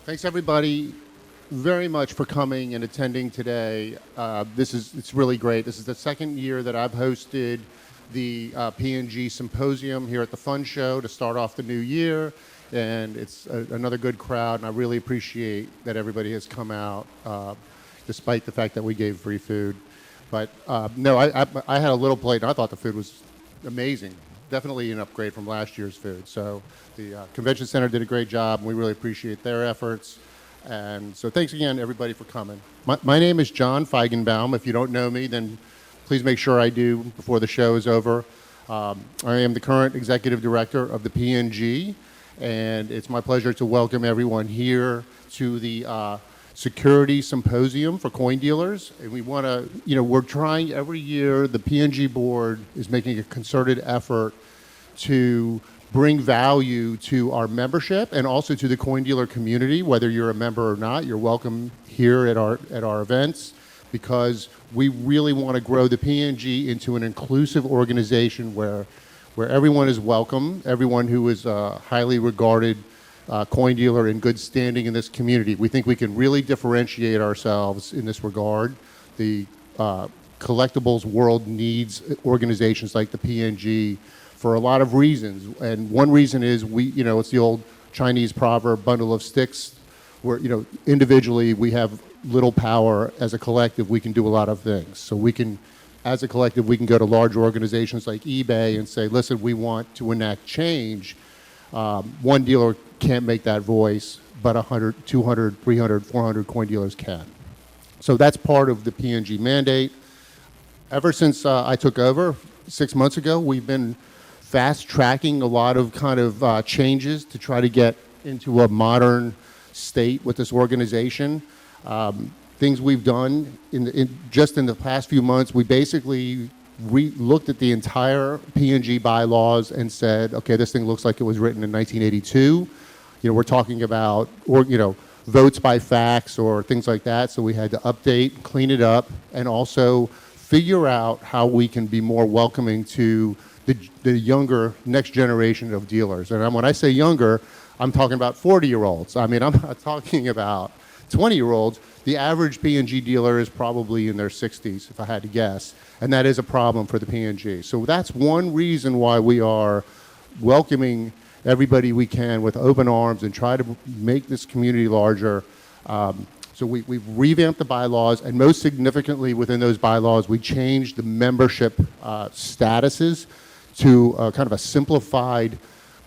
Thanks everybody very much for coming and attending today. It's really great. This is the second year that I've hosted the PNG Symposium here at the Fun Show to start off the new year, and it's another good crowd, and I really appreciate that everybody has come out despite the fact that we gave free food. But no, I had a little plate, and I thought the food was amazing. Definitely an upgrade from last year's food. So the Convention Center did a great job, and we really appreciate their efforts. And so thanks again, everybody, for coming. My name is John Feigenbaum. If you don't know me, then please make sure I do before the show is over. I am the current executive director of the PNG, and it's my pleasure to welcome everyone here to the Security Symposium for coin dealers. And we want to, we're trying every year, the PNG board is making a concerted effort to bring value to our membership and also to the coin dealer community. Whether you're a member or not, you're welcome here at our events, because we really want to grow the PNG into an inclusive organization where everyone is welcome, everyone who is highly regarded coin dealer in good standing in this community. We think we can really differentiate ourselves in this regard. The collectibles world needs organizations like the PNG for a lot of reasons. And one reason is it's the old Chinese proverb, bundle of sticks, where, individually we have little power. As a collective, we can do a lot of things. So we can, as a collective, we can go to large organizations like eBay and say, listen, we want to enact change. One dealer can't make that voice, but 100, 200, 300, 400 coin dealers can. So that's part of the PNG mandate. Ever since I took over 6 months ago, we've been fast tracking a lot of changes to try to get into a modern state with this organization. Things we've done just in the past few months, we basically looked at the entire PNG bylaws and said, okay, this thing looks like it was written in 1982. We're talking about, votes by fax or things like that. So we had to update, clean it up, and also figure out how we can be more welcoming to the younger next generation of dealers. And when I say younger, I'm talking about 40-year-olds. I mean, I'm not talking about 20-year-olds. The average PNG dealer is probably in their 60s, if I had to guess, and that is a problem for the PNG. So that's one reason why we are welcoming everybody we can with open arms and try to make this community larger. So we've revamped the bylaws, and most significantly within those bylaws, we changed the membership statuses to kind of a simplified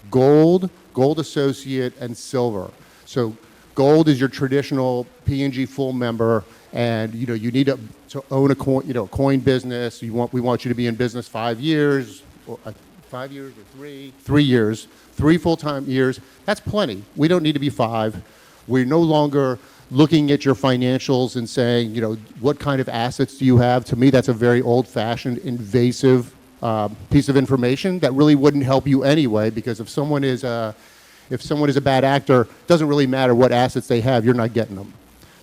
gold associate, and silver. So gold is your traditional PNG full member, and you need to own a coin business. We want you to be in business 5 years, or 5 years or 3 years, 3 full-time years. That's plenty. We don't need to be 5. We're no longer looking at your financials and saying, what kind of assets do you have? To me, that's a very old-fashioned, invasive piece of information that really wouldn't help you anyway, because if someone is a bad actor, it doesn't really matter what assets they have, you're not getting them.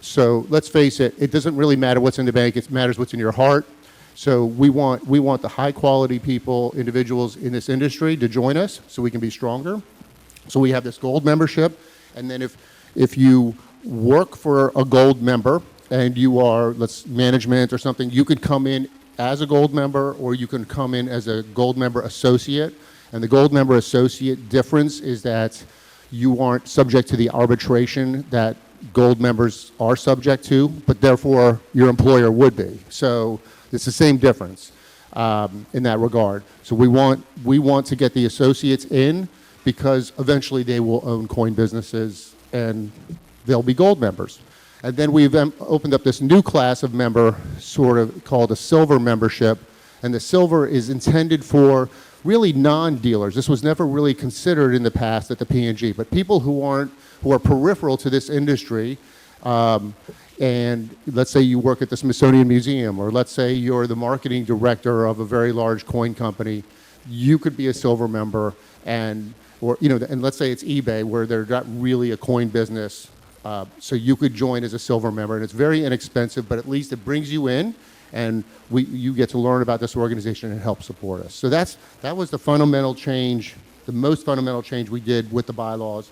So let's face it, it doesn't really matter what's in the bank, it matters what's in your heart. So we want the high quality people, individuals in this industry to join us so we can be stronger. So we have this gold membership, and then if you work for a gold member and you are, management or something, you could come in as a gold member, or you can come in as a gold member associate. And the gold member associate difference is that you aren't subject to the arbitration that gold members are subject to, but therefore your employer would be. So it's the same difference in that regard. So we want to get the associates in, because eventually they will own coin businesses and they'll be gold members. And then we've opened up this new class of member, sort of called a silver membership. And the silver is intended for really non-dealers. This was never really considered in the past at the PNG, but people who are peripheral to this industry. And let's say you work at the Smithsonian Museum, or let's say you're the marketing director of a very large coin company. You could be a silver member, and let's say it's eBay, where they're not really a coin business. So you could join as a silver member, and it's very inexpensive, but at least it brings you in, and you get to learn about this organization and help support us. So that was the fundamental change, the most fundamental change we did with the bylaws.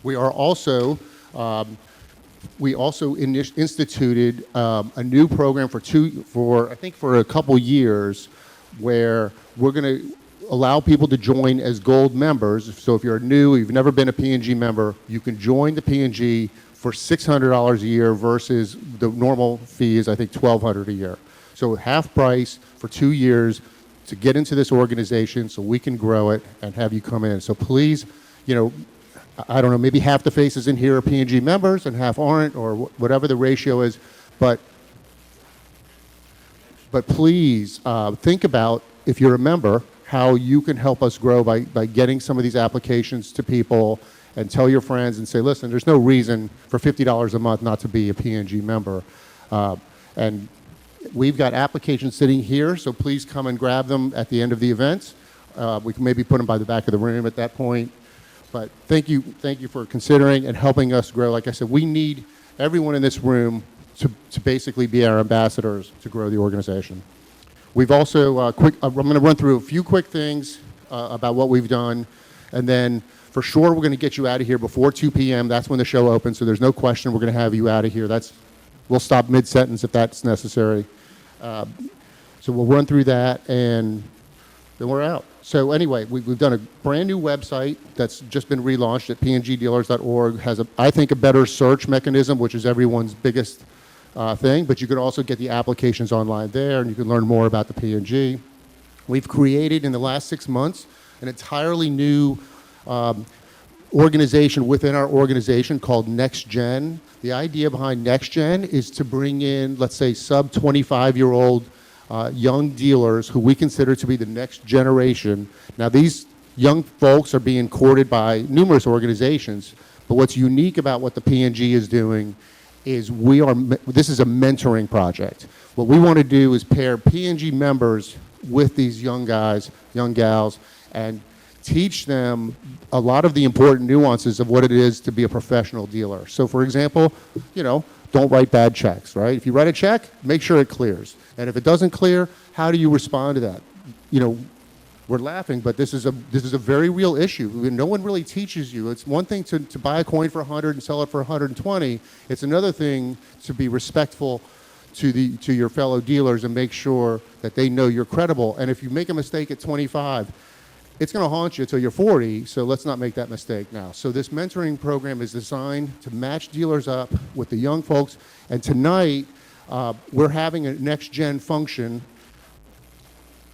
We are also instituted a new program for a couple years, where we're going to allow people to join as gold members. So if you're new, you've never been a PNG member, you can join the PNG for $600 a year versus the normal fee is, I think, $1,200 a year. So half price for 2 years to get into this organization so we can grow it and have you come in. So please, I don't know, maybe half the faces in here are PNG members and half aren't, or whatever the ratio is, but please think about, if you're a member, how you can help us grow by getting some of these applications to people, and tell your friends and say, listen, there's no reason for $50 a month not to be a PNG member. And we've got applications sitting here, so please come and grab them at the end of the event. We can maybe put them by the back of the room at that point. But thank you for considering and helping us grow. Like I said, we need everyone in this room to basically be our ambassadors to grow the organization. We've also, I'm going to run through a few quick things about what we've done, and then for sure we're going to get you out of here before 2 p.m. That's when the show opens, so there's no question we're going to have you out of here. We'll stop mid-sentence if that's necessary. So we'll run through that, and then we're out. So anyway, we've done a brand new website that's just been relaunched at pngdealers.org. Has, I think, a better search mechanism, which is everyone's biggest thing, but you can also get the applications online there, and you can learn more about the PNG. We've created, in the last 6 months, an entirely new organization within our organization called Next Gen. The idea behind Next Gen is to bring in, let's say, sub 25-year-old young dealers who we consider to be the next generation. Now, these young folks are being courted by numerous organizations, but what's unique about what the PNG is doing is this is a mentoring project. What we want to do is pair PNG members with these young guys, young gals, and teach them a lot of the important nuances of what it is to be a professional dealer. So for example, don't write bad checks, right? If you write a check, make sure it clears. And if it doesn't clear, how do you respond to that? We're laughing, but this is a very real issue. No one really teaches you. It's one thing to buy a coin for 100 and sell it for 120. It's another thing to be respectful to your fellow dealers and make sure that they know you're credible. And if you make a mistake at 25, it's going to haunt you until you're 40, so let's not make that mistake now. So this mentoring program is designed to match dealers up with the young folks. And tonight, we're having a next-gen function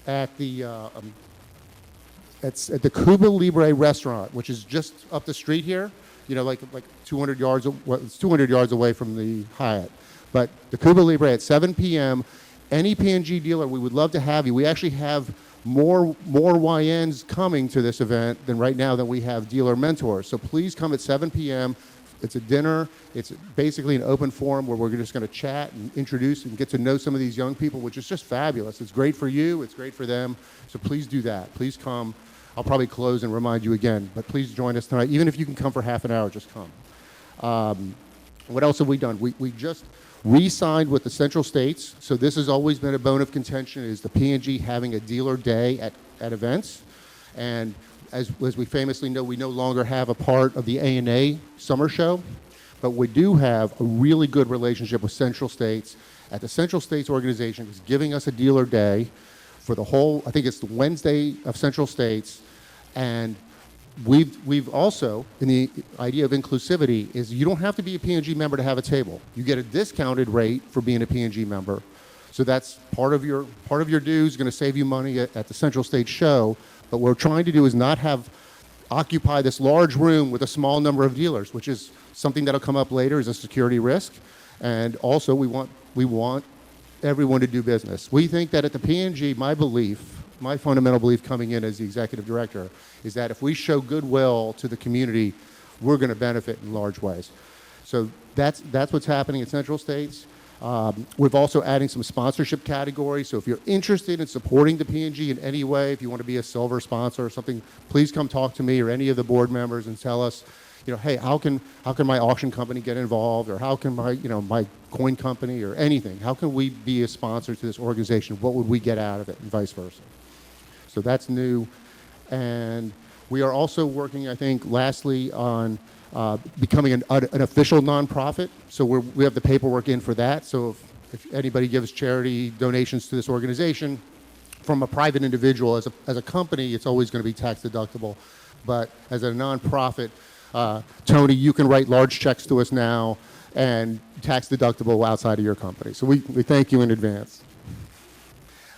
at the Cuba Libre restaurant, which is just up the street here, like 200 yards, it's 200 yards away from the Hyatt. But the Cuba Libre at 7 p.m., any PNG dealer, we would love to have you. We actually have more YNs coming to this event than right now than we have dealer mentors. So please come at 7 p.m. It's a dinner. It's basically an open forum where we're just going to chat and introduce and get to know some of these young people, which is just fabulous. It's great for you. It's great for them. So please do that. Please come. I'll probably close and remind you again, but please join us tonight. Even if you can come for half an hour, just come. What else have we done? We just re-signed with the Central States. So this has always been a bone of contention, is the PNG having a dealer day at events. And as we famously know, we no longer have a part of the A&A summer show, but we do have a really good relationship with Central States. At the Central States organization is giving us a dealer day for the whole, I think it's the Wednesday of Central States. And we've also, in the idea of inclusivity, is you don't have to be a PNG member to have a table. You get a discounted rate for being a PNG member. So that's part of your dues, going to save you money at the Central States show. But what we're trying to do is not occupy this large room with a small number of dealers, which is something that'll come up later as a security risk. And also we want everyone to do business. We think that at the PNG, my fundamental belief coming in as the executive director is that if we show goodwill to the community, we're going to benefit in large ways. So that's what's happening at Central States. We've also adding some sponsorship categories. So if you're interested in supporting the PNG in any way, if you want to be a silver sponsor or something, please come talk to me or any of the board members and tell us, hey, how can my auction company get involved, or how can my coin company or anything? How can we be a sponsor to this organization? What would we get out of it, and vice versa? So that's new. And We are also working, I think, lastly, on becoming an official nonprofit. So we have the paperwork in for that. So if anybody gives charity donations to this organization from a private individual, as a company, it's always going to be tax deductible. But as a nonprofit, Tony, you can write large checks to us now and tax deductible outside of your company. So we thank you in advance.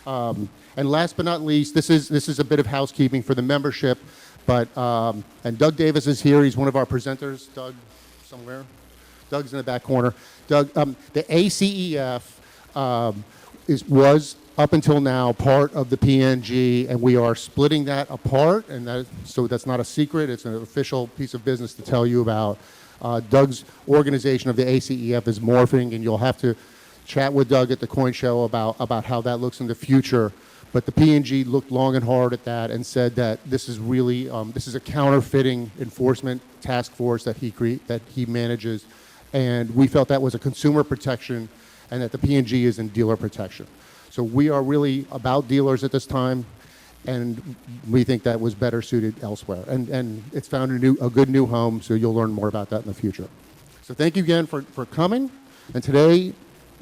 And last but not least, this is a bit of housekeeping for the membership, but and Doug Davis is here. He's one of our presenters. Doug, somewhere. Doug's in the back corner. Doug, the ACEF was up until now part of the PNG, and we are splitting that apart, and so that's not a secret. It's an official piece of business to tell you about. Doug's organization of the ACEF is morphing, and you'll have to chat with Doug at the coin show about how that looks in the future. But the PNG looked long and hard at that and said that this is really this is a counterfeiting enforcement task force that he manages, and we felt that was a consumer protection, and that the PNG is in dealer protection. So we are really about dealers at this time, and we think that was better suited elsewhere. And it's found a good new home, so you'll learn more about that in the future. So thank you again for coming. And today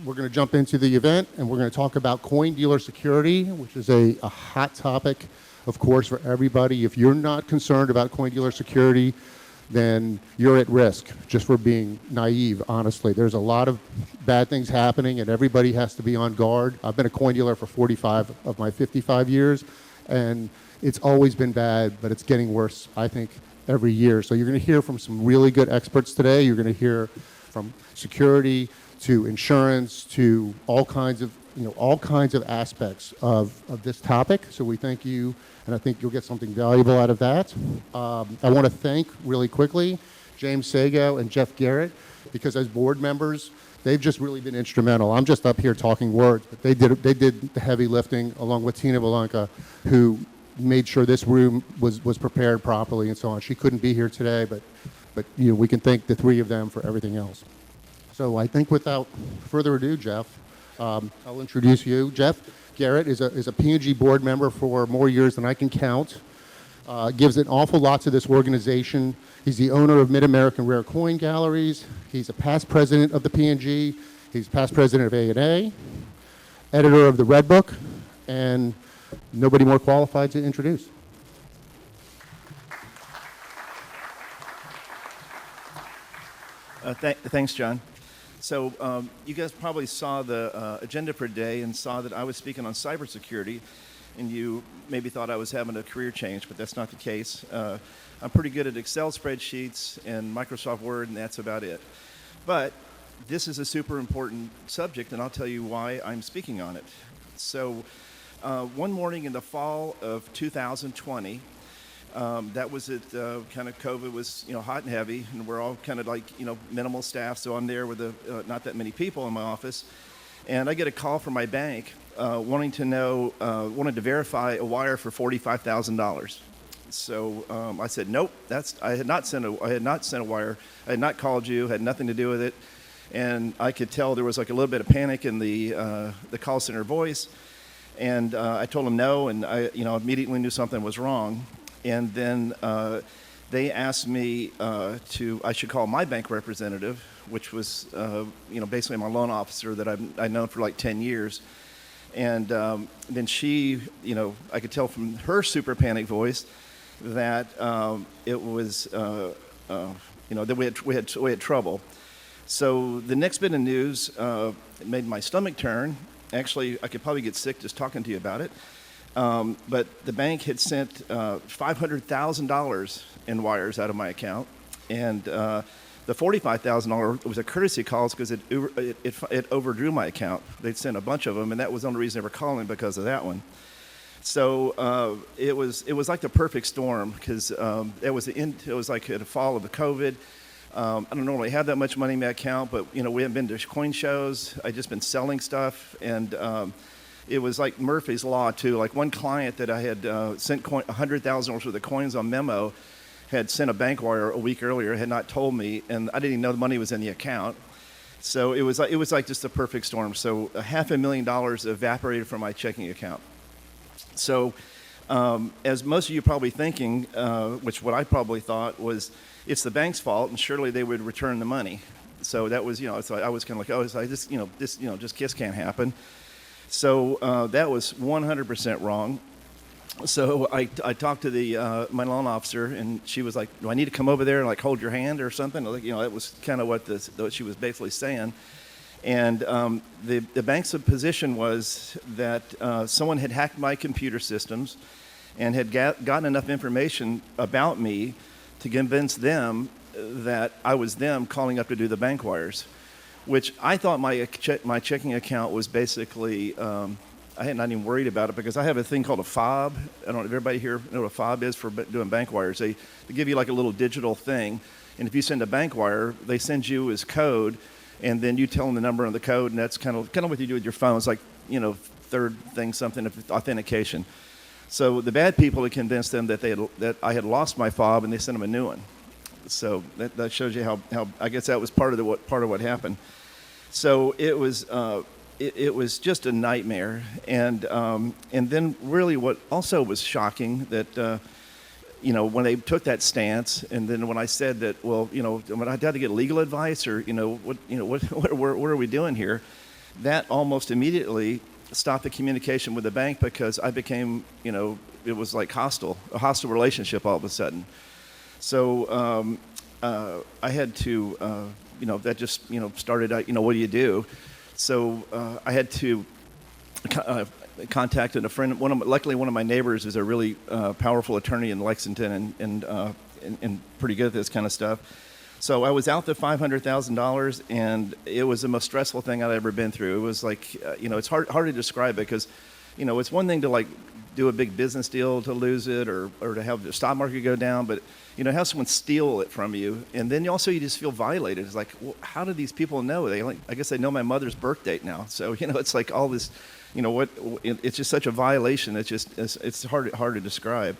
we're going to jump into the event, and we're going to talk about coin dealer security, which is a hot topic, of course, for everybody. If you're not concerned about coin dealer security, then you're at risk just for being naive, honestly. There's a lot of bad things happening, and everybody has to be on guard. I've been a coin dealer for 45 of my 55 years, and it's always been bad, but it's getting worse, I think, every year. So you're going to hear from some really good experts today. You're going to hear from security to insurance to all kinds of aspects of this topic. So we thank you, and I think you'll get something valuable out of that. I want to thank really quickly James Sago and Jeff Garrett, because as board members, they've just really been instrumental. I'm just up here talking words, but they did the heavy lifting along with Tina Valenka, who made sure this room was prepared properly and so on. She couldn't be here today, but we can thank the three of them for everything else. So I think without further ado, Jeff, I'll introduce you. Jeff Garrett is a PNG board member for more years than I can count. Gives an awful lot to this organization. He's the owner of Mid-American Rare Coin Galleries. He's a past president of the PNG. He's past president of A&A, editor of the Red Book, and nobody more qualified to introduce. Thanks, John. So you guys probably saw the agenda for today and saw that I was speaking on cybersecurity, and you maybe thought I was having a career change, but that's not the case. I'm pretty good at Excel spreadsheets and Microsoft Word, and that's about it. But this is a super important subject, and I'll tell you why I'm speaking on it. So one morning in the fall of 2020, that was it. Kind of COVID was, hot and heavy, and we're all kind of like, minimal staff. So I'm there with not that many people in my office, and I get a call from my bank wanting to verify a wire for $45,000. So I said, nope. I had not sent a wire. I had not called you. Had nothing to do with it, and I could tell there was like a little bit of panic in the call center voice, and I told them no, and I immediately knew something was wrong. And then they asked me I should call my bank representative, which was, basically my loan officer that I've known for like 10 years. And then she, I could tell from her super panic voice that it was, that we had trouble. So the next bit of news made my stomach turn. Actually, I could probably get sick just talking to you about it. But the bank had sent $500,000 in wires out of my account, and the $45,000 was a courtesy call because it overdrew my account. They'd sent a bunch of them, and that was the only reason they were calling, because of that one. So it was like the perfect storm, because it was like the fall of the COVID. I don't normally have that much money in my account, but we haven't been to coin shows. I've just been selling stuff, and it was like Murphy's Law, too. Like one client that I had sent $100,000 worth of coins on memo had sent a bank wire a week earlier, had not told me, and I didn't even know the money was in the account. So it was like just a perfect storm. So $500,000 evaporated from my checking account. So As most of you probably thinking, which what I probably thought was, it's the bank's fault, and surely they would return the money. So that was, so I was kind of like, oh, so just can't happen. So that was 100% wrong. So I talked to my loan officer, and she was like, "Do I need to come over there and like hold your hand or something?" Like, that was kind of what she was basically saying. And the bank's position was that someone had hacked my computer systems and had gotten enough information about me to convince them that I was them calling up to do the bank wires, which I thought my checking account was basically. I had not even worried about it because I have a thing called a fob. I don't know if everybody here know what a fob is for doing bank wires. They give you like a little digital thing, and if you send a bank wire, they send you as code, and then you tell them the number on the code, and that's kind of what you do with your phone. It's like, third thing, something of authentication. So the bad people had convinced them that I had lost my fob, and they sent them a new one. So that shows you how I guess that was part of what happened. So it was. It was just a nightmare, and then really what also was shocking that when they took that stance, and then when I said that, well, when I had to get legal advice, or what are we doing here, that almost immediately stopped the communication with the bank because I became it was like a hostile relationship all of a sudden. So I had to that just started what do you do? So I had to contact a friend. Luckily, one of my neighbors is a really powerful attorney in Lexington and pretty good at this kind of stuff. So I was out the $500,000, and it was the most stressful thing I'd ever been through. It was like, it's hard to describe it because, it's one thing to like do a big business deal to lose it or to have the stock market go down, but have someone steal it from you, and then you just feel violated. It's like, well, how do these people know? I guess they know my mother's birth date now. So it's like all this, it's just such a violation. It's hard to describe.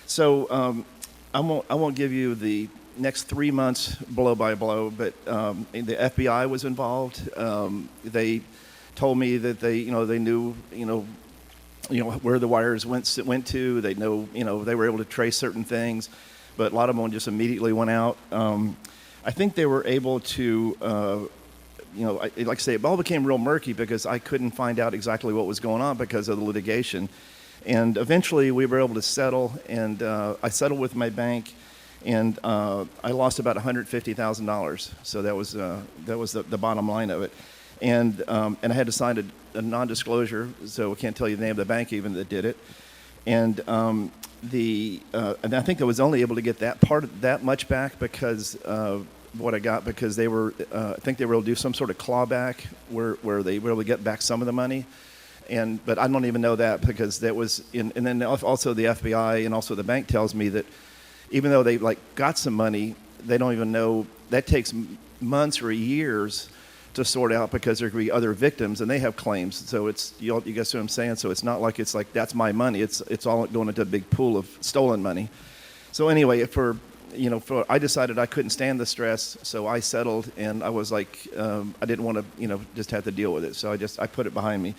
So I won't give you the next 3 months blow by blow, but the FBI was involved. They told me that they knew where the wires went to. They know they were able to trace certain things. But a lot of them just immediately went out. I think they were able to, like I say, it all became real murky because I couldn't find out exactly what was going on because of the litigation. And eventually we were able to settle, and I settled with my bank, and I lost about $150,000. So that was the bottom line of it. And I had to sign a non-disclosure, so I can't tell you the name of the bank even that did it. And and I think I was only able to get that much back because what I got, because they were I think they were able to do some sort of clawback where they were able to get back some of the money, but I don't even know that because that was and then also the FBI and also the bank tells me that even though they got some money, they don't even know that takes months or years to sort out because there could be other victims and they have claims. So it's you guys know what I'm saying. So it's not like it's like that's my money. It's all going into a big pool of stolen money. So anyway, I decided I couldn't stand the stress, so I settled, and I was like I didn't want to just have to deal with it. So I put it behind me.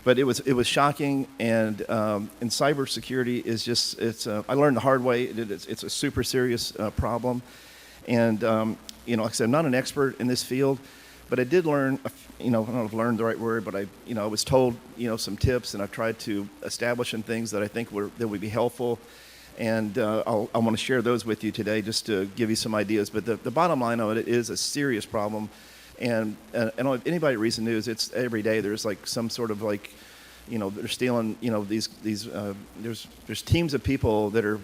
But it was shocking, and cybersecurity is just I learned the hard way. It's a super serious problem, and like I said, I'm not an expert in this field. But I did learn, I don't know if learned the right word, but I was told, some tips, and I've tried to establish some things that I think that would be helpful. And I want to share those with you today just to give you some ideas. But the bottom line of it is a serious problem. And if anybody reads the news, it's every day there's some sort of they're stealing, these there's teams of people that are,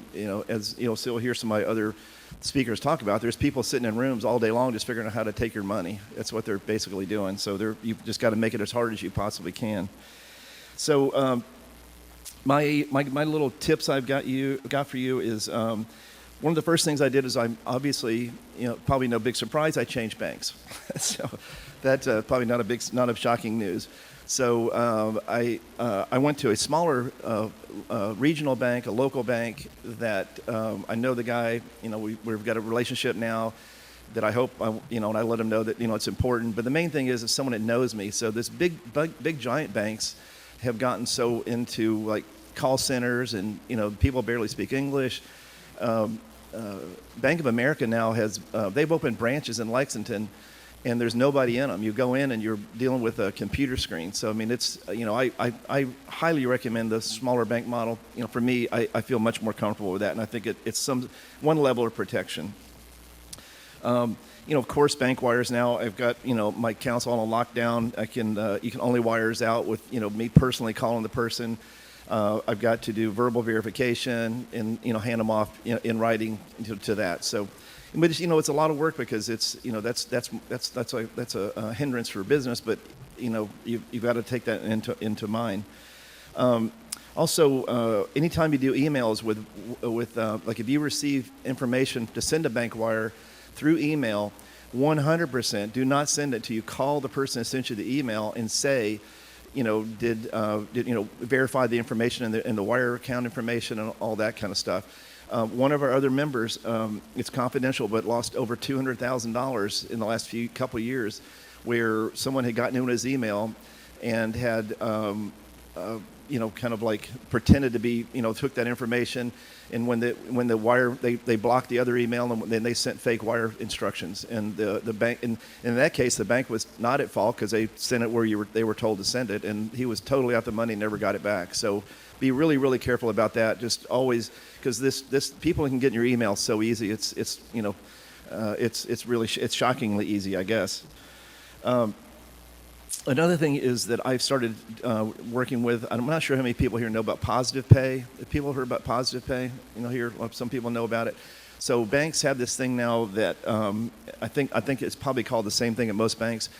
as so hear some of my other speakers talk about, there's people sitting in rooms all day long just figuring out how to take your money. That's what they're basically doing. So you've just got to make it as hard as you possibly can. So my little tips I've got for you is one of the first things I did is I'm obviously, probably no big surprise, I changed banks. So that's probably not a shocking news. So I went to a smaller regional bank, a local bank that I know the guy. We've got a relationship now that I hope and I let him know that it's important. But the main thing is someone that knows me. So this big giant banks have gotten so into call centers, and people barely speak English. Bank of America now has they've opened branches in Lexington, and there's nobody in them. You go in and you're dealing with a computer screen. So I mean, it's I highly recommend the smaller bank model. For me, I feel much more comfortable with that, and I think it's one level of protection. Of course, bank wires now. I've got my accounts all on lockdown. You can only wires out with me personally calling the person. I've got to do verbal verification and hand them off in writing to that. So, but it's a lot of work because it's that's a hindrance for business. But you've got to take that into mind. Also, anytime you do emails with like if you receive information to send a bank wire through email, 100% do not send it till you call the person that sent you the email and say, did verify the information and the wire account information and all that kind of stuff. One of our other members, it's confidential, but lost over $200,000 in the last couple of years, where someone had gotten into his email and had kind of like pretended to be, took that information, and when the wire, they blocked the other email, and then they sent fake wire instructions. And the bank, in that case, the bank was not at fault because they sent it where they were told to send it, and he was totally out the money, never got it back. So be really, really careful about that. Just always, because this people can get in your email so easy. It's shockingly easy, I guess. Another thing is that I've started working with, I'm not sure how many people here know about positive pay. Have people heard about positive pay? Here, some people know about it. So banks have this thing now that I think it's probably called the same thing at most banks,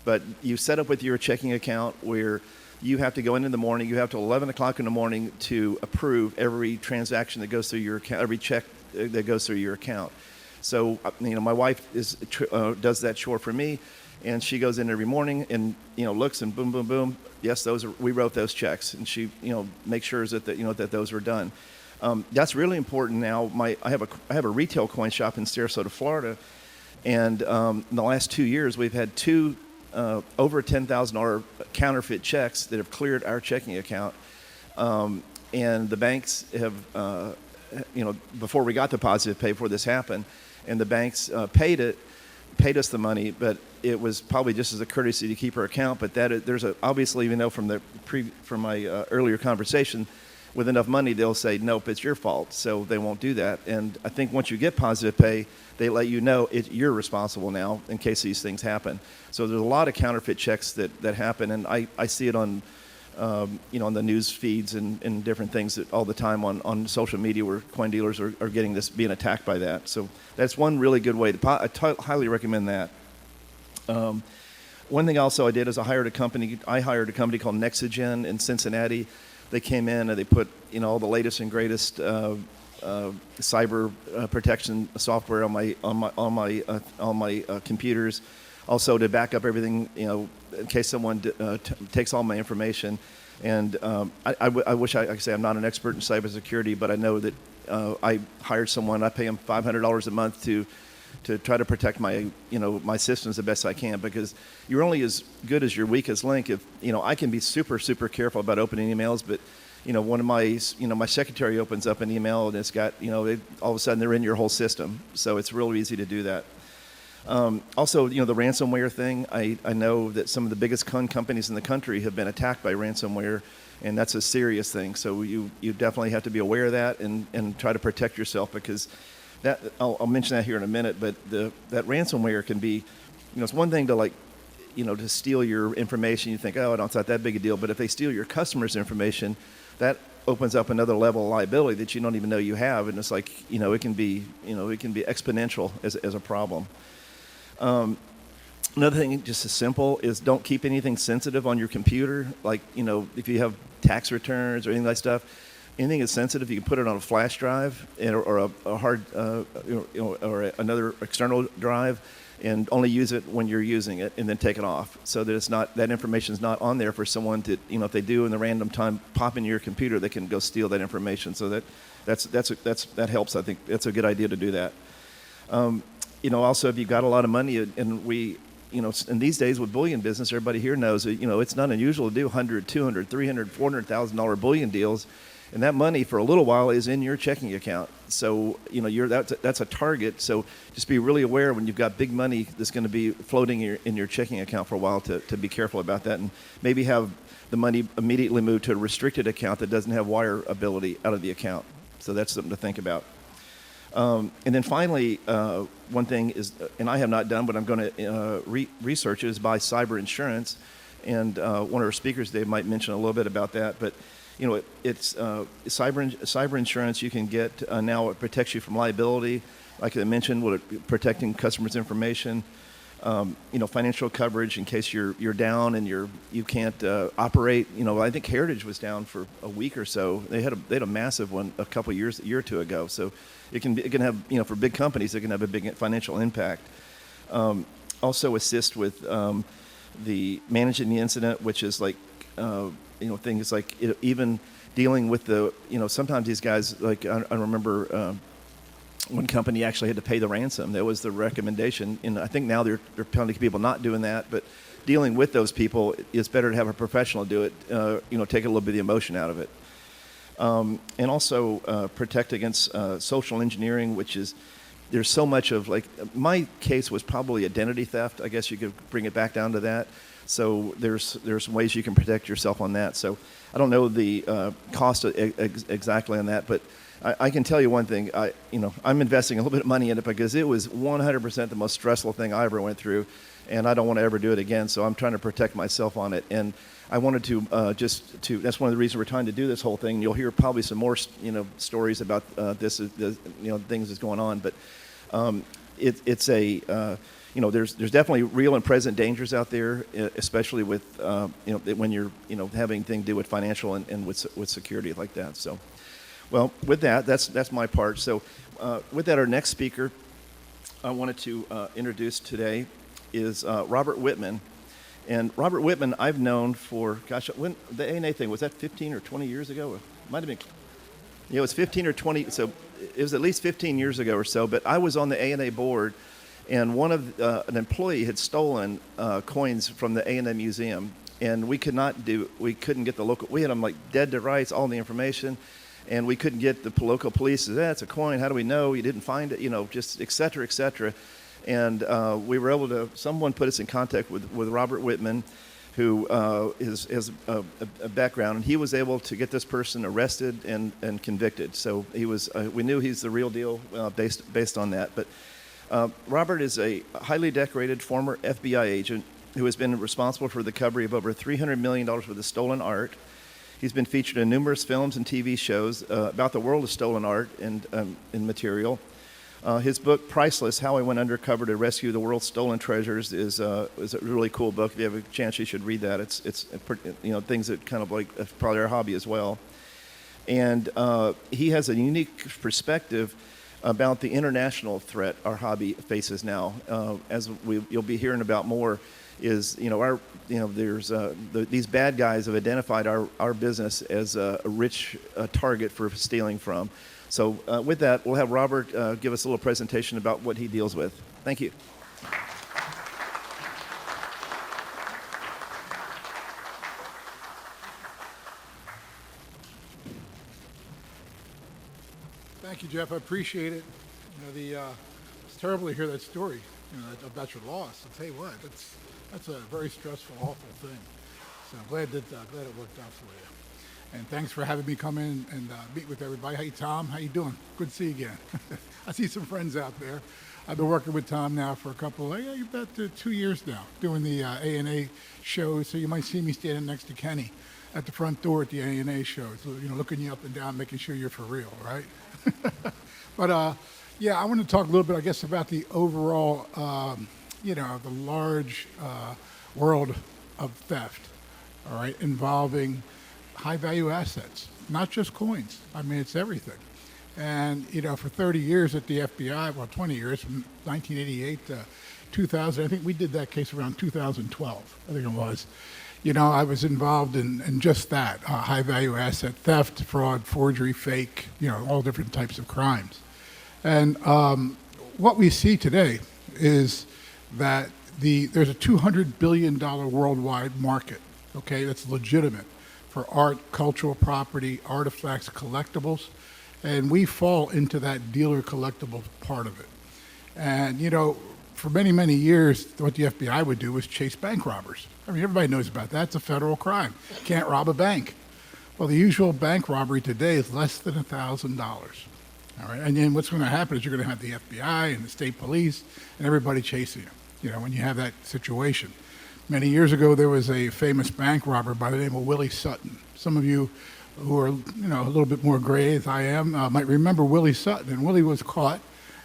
but you set up with your checking account where you have to go in the morning, you have till 11 o'clock in the morning to approve every transaction that goes through your account, every check that goes through your account. So, my wife does that chore for me. And she goes in every morning and looks and boom, boom, boom. Yes, we wrote those checks, and she makes sure that that those were done. That's really important now. I have a retail coin shop in Sarasota, Florida, and in the last 2 years we've had two over $10,000 counterfeit checks that have cleared our checking account, and the banks have before we got the positive pay, before this happened, and the banks paid us the money, but it was probably just as a courtesy to keep our account. But there's obviously, from my earlier conversation, with enough money they'll say, nope, it's your fault, so they won't do that. And I think once you get positive pay, they let you know you're responsible now in case these things happen. So there's a lot of counterfeit checks that happen, and I see it on on the news feeds and different things all the time on social media, where coin dealers are being attacked by that. So that's one really good way. I highly recommend that. One thing also I did is I hired a company called Nexigen in Cincinnati. They came in and they put all the latest and greatest cyber protection software on my computers. Also to back up everything, in case someone takes all my information. And I wish I could say I'm not an expert in cybersecurity, but I know that I hired someone. I pay him $500 a month to try to protect my systems the best I can, because you're only as good as your weakest link. If I can be super careful about opening emails, but one of my my secretary opens up an email and it's got all of a sudden they're in your whole system. So it's real easy to do that. Also, the ransomware thing. I know that some of the biggest companies in the country have been attacked by ransomware, and that's a serious thing. So you definitely have to be aware of that and try to protect yourself, because that I'll mention that here in a minute. But that ransomware can be, it's one thing to to steal your information. You think, oh, it's not that big a deal. But if they steal your customers' information, that opens up another level of liability that you don't even know you have, and it's like it can be exponential as a problem. Another thing, just as simple, is don't keep anything sensitive on your computer. Like, if you have tax returns or anything like stuff, anything that's sensitive, you can put it on a flash drive or a hard, or another external drive, and only use it when you're using it, and then take it off, so that that information is not on there for someone to, if they do in the random time pop into your computer, they can go steal that information. So that helps. I think that's a good idea to do that. Also, if you've got a lot of money, and we, in these days with bullion business, everybody here knows that, it's not unusual to do $100,000, $200,000, $300,000, $400,000 bullion deals. And that money for a little while is in your checking account. So, that's a target. So just be really aware when you've got big money that's going to be floating in your checking account for a while to be careful about that, and maybe have the money immediately moved to a restricted account that doesn't have wire ability out of the account. So that's something to think about. And then finally, one thing is, and I have not done, but I'm going to research it, is buy cyber insurance. And one of our speakers today might mention a little bit about that. But it's cyber insurance you can get now. It protects you from liability, like I mentioned, protecting customers' information. Financial coverage in case you're down and you can't operate. I think Heritage was down for a week or so. They had a massive one a year or two ago. So it can have, for big companies, it can have a big financial impact. Also assist with the managing the incident, which is like things like even dealing with sometimes these guys, like I remember. One company actually had to pay the ransom. That was the recommendation. And I think now they're penalty people not doing that. But dealing with those people, it's better to have a professional do it, take a little bit of the emotion out of it. And also protect against social engineering, which is, there's so much of, like, my case was probably identity theft. I guess you could bring it back down to that. So there's ways you can protect yourself on that. So I don't know the cost exactly on that, but I can tell you one thing. I'm investing a little bit of money in it because it was 100% the most stressful thing I ever went through, and I don't want to ever do it again. So I'm trying to protect myself on it. And I wanted to that's one of the reasons we're trying to do this whole thing. You'll hear probably some more stories about things that's going on. But it's there's definitely real and present dangers out there, especially with when you're having things to do with financial and with security like that. So. Well, with that, that's my part. So with that, our next speaker I wanted to introduce today is Robert Wittman. And Robert Wittman I've known for, when the ANA thing, was that 15 or 20 years ago? It might have been, it was 15 or 20, so it was at least 15 years ago or so. But I was on the ANA board, and an employee had stolen coins from the ANA museum. And we couldn't get we had them like dead to rights, all the information. And we couldn't get the local police. It's a coin. How do we know? You didn't find it. Just et cetera, et cetera. And we were able to. Someone put us in contact with Robert Wittman, who has a background, and he was able to get this person arrested and convicted. So he was. We knew he's the real deal based on that. But Robert is a highly decorated former FBI agent who has been responsible for the recovery of over $300 million worth of stolen art. He's been featured in numerous films and TV shows about the world of stolen art and material. His book, Priceless, How I Went Undercover to Rescue the World's Stolen Treasures, is a really cool book. If you have a chance, you should read that. It's things that kind of like probably our hobby as well. And he has a unique perspective about the international threat our hobby faces now. As you'll be hearing about more, is there's these bad guys have identified our business as a rich target for stealing from. So with that, we'll have Robert give us a little presentation about what he deals with. Thank you. Thank you, Jeff. I appreciate it. It's terrible to hear that story about your loss. I'll tell you what, that's a very stressful, awful thing. So I'm glad it worked out for you. And thanks for having me come in and meet with everybody. Hey, Tom, how you doing? Good to see you again. I see some friends out there. I've been working with Tom now for about 2 years now, doing the ANA shows. So you might see me standing next to Kenny at the front door at the ANA shows, looking you up and down, making sure you're for real, right? But I want to talk a little bit, I guess, about the overall, the large world of theft, all right, involving high-value assets, not just coins. I mean, it's everything. And, for 30 years at the FBI, 20 years, from 1988 to 2000, I think we did that case around 2012, I think it was. I was involved in just that, high-value asset theft, fraud, forgery, fake, all different types of crimes. And what we see today is that there's a $200 billion worldwide market, okay, that's legitimate, for art, cultural property, artifacts, collectibles, and we fall into that dealer collectible part of it. And, you know, for many, many years, what the FBI would do was chase bank robbers. I mean, everybody knows about that. It's a federal crime. Can't rob a bank. Well, the usual bank robbery today is less than $1,000. All right, and then what's going to happen is you're going to have the FBI and the state police and everybody chasing you, you know, when you have that situation. Many years ago, there was a famous bank robber by the name of Willie Sutton. Some of you who are, you know, a little bit more gray as I am might remember Willie Sutton. And Willie was caught,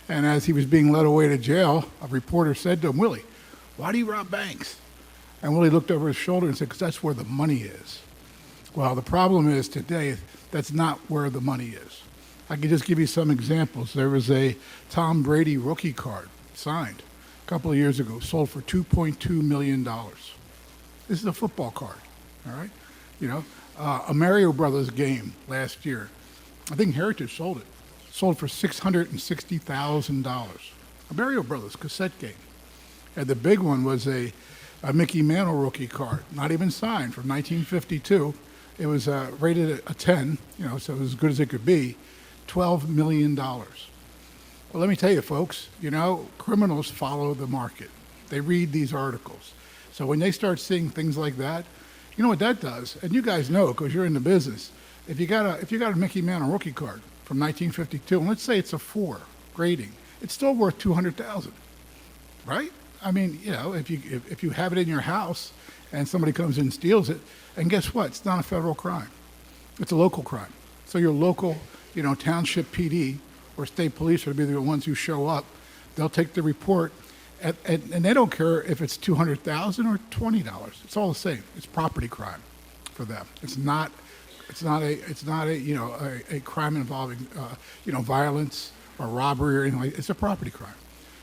and as he was being led away to jail, a reporter said to him, "Willie, why do you rob banks?" And Willie looked over his shoulder and said, "Because that's where the money is." Well, the problem is today, that's not where the money is. I can just give you some examples. There was a Tom Brady rookie card signed a couple of years ago, sold for $2.2 million. This is a football card, all right? You know, a Mario Brothers game last year, I think Heritage sold it, sold for $660,000. A Mario Brothers cassette game. And the big one was a Mickey Mantle rookie card, not even signed, from 1952. It was rated a 10, you know, so as good as it could be. $12 million. Well, let me tell you, folks, you know, criminals follow the market. They read these articles. So when they start seeing things like that, you know what that does? And you guys know, because you're in the business. If you got a Mickey Mantle rookie card from 1952, and let's say it's a 4 grading, it's still worth $200,000, right? I mean, you know, if you have it in your house and somebody comes in and steals it, and guess what? It's not a federal crime. It's a local crime. So your local, you know, township PD or state police will be the ones who show up. They'll take the report, and they don't care if it's $200,000 or $20. It's all the same. It's property crime for them. It's not a you know a crime involving you know violence or robbery or anything like that. It's a property crime.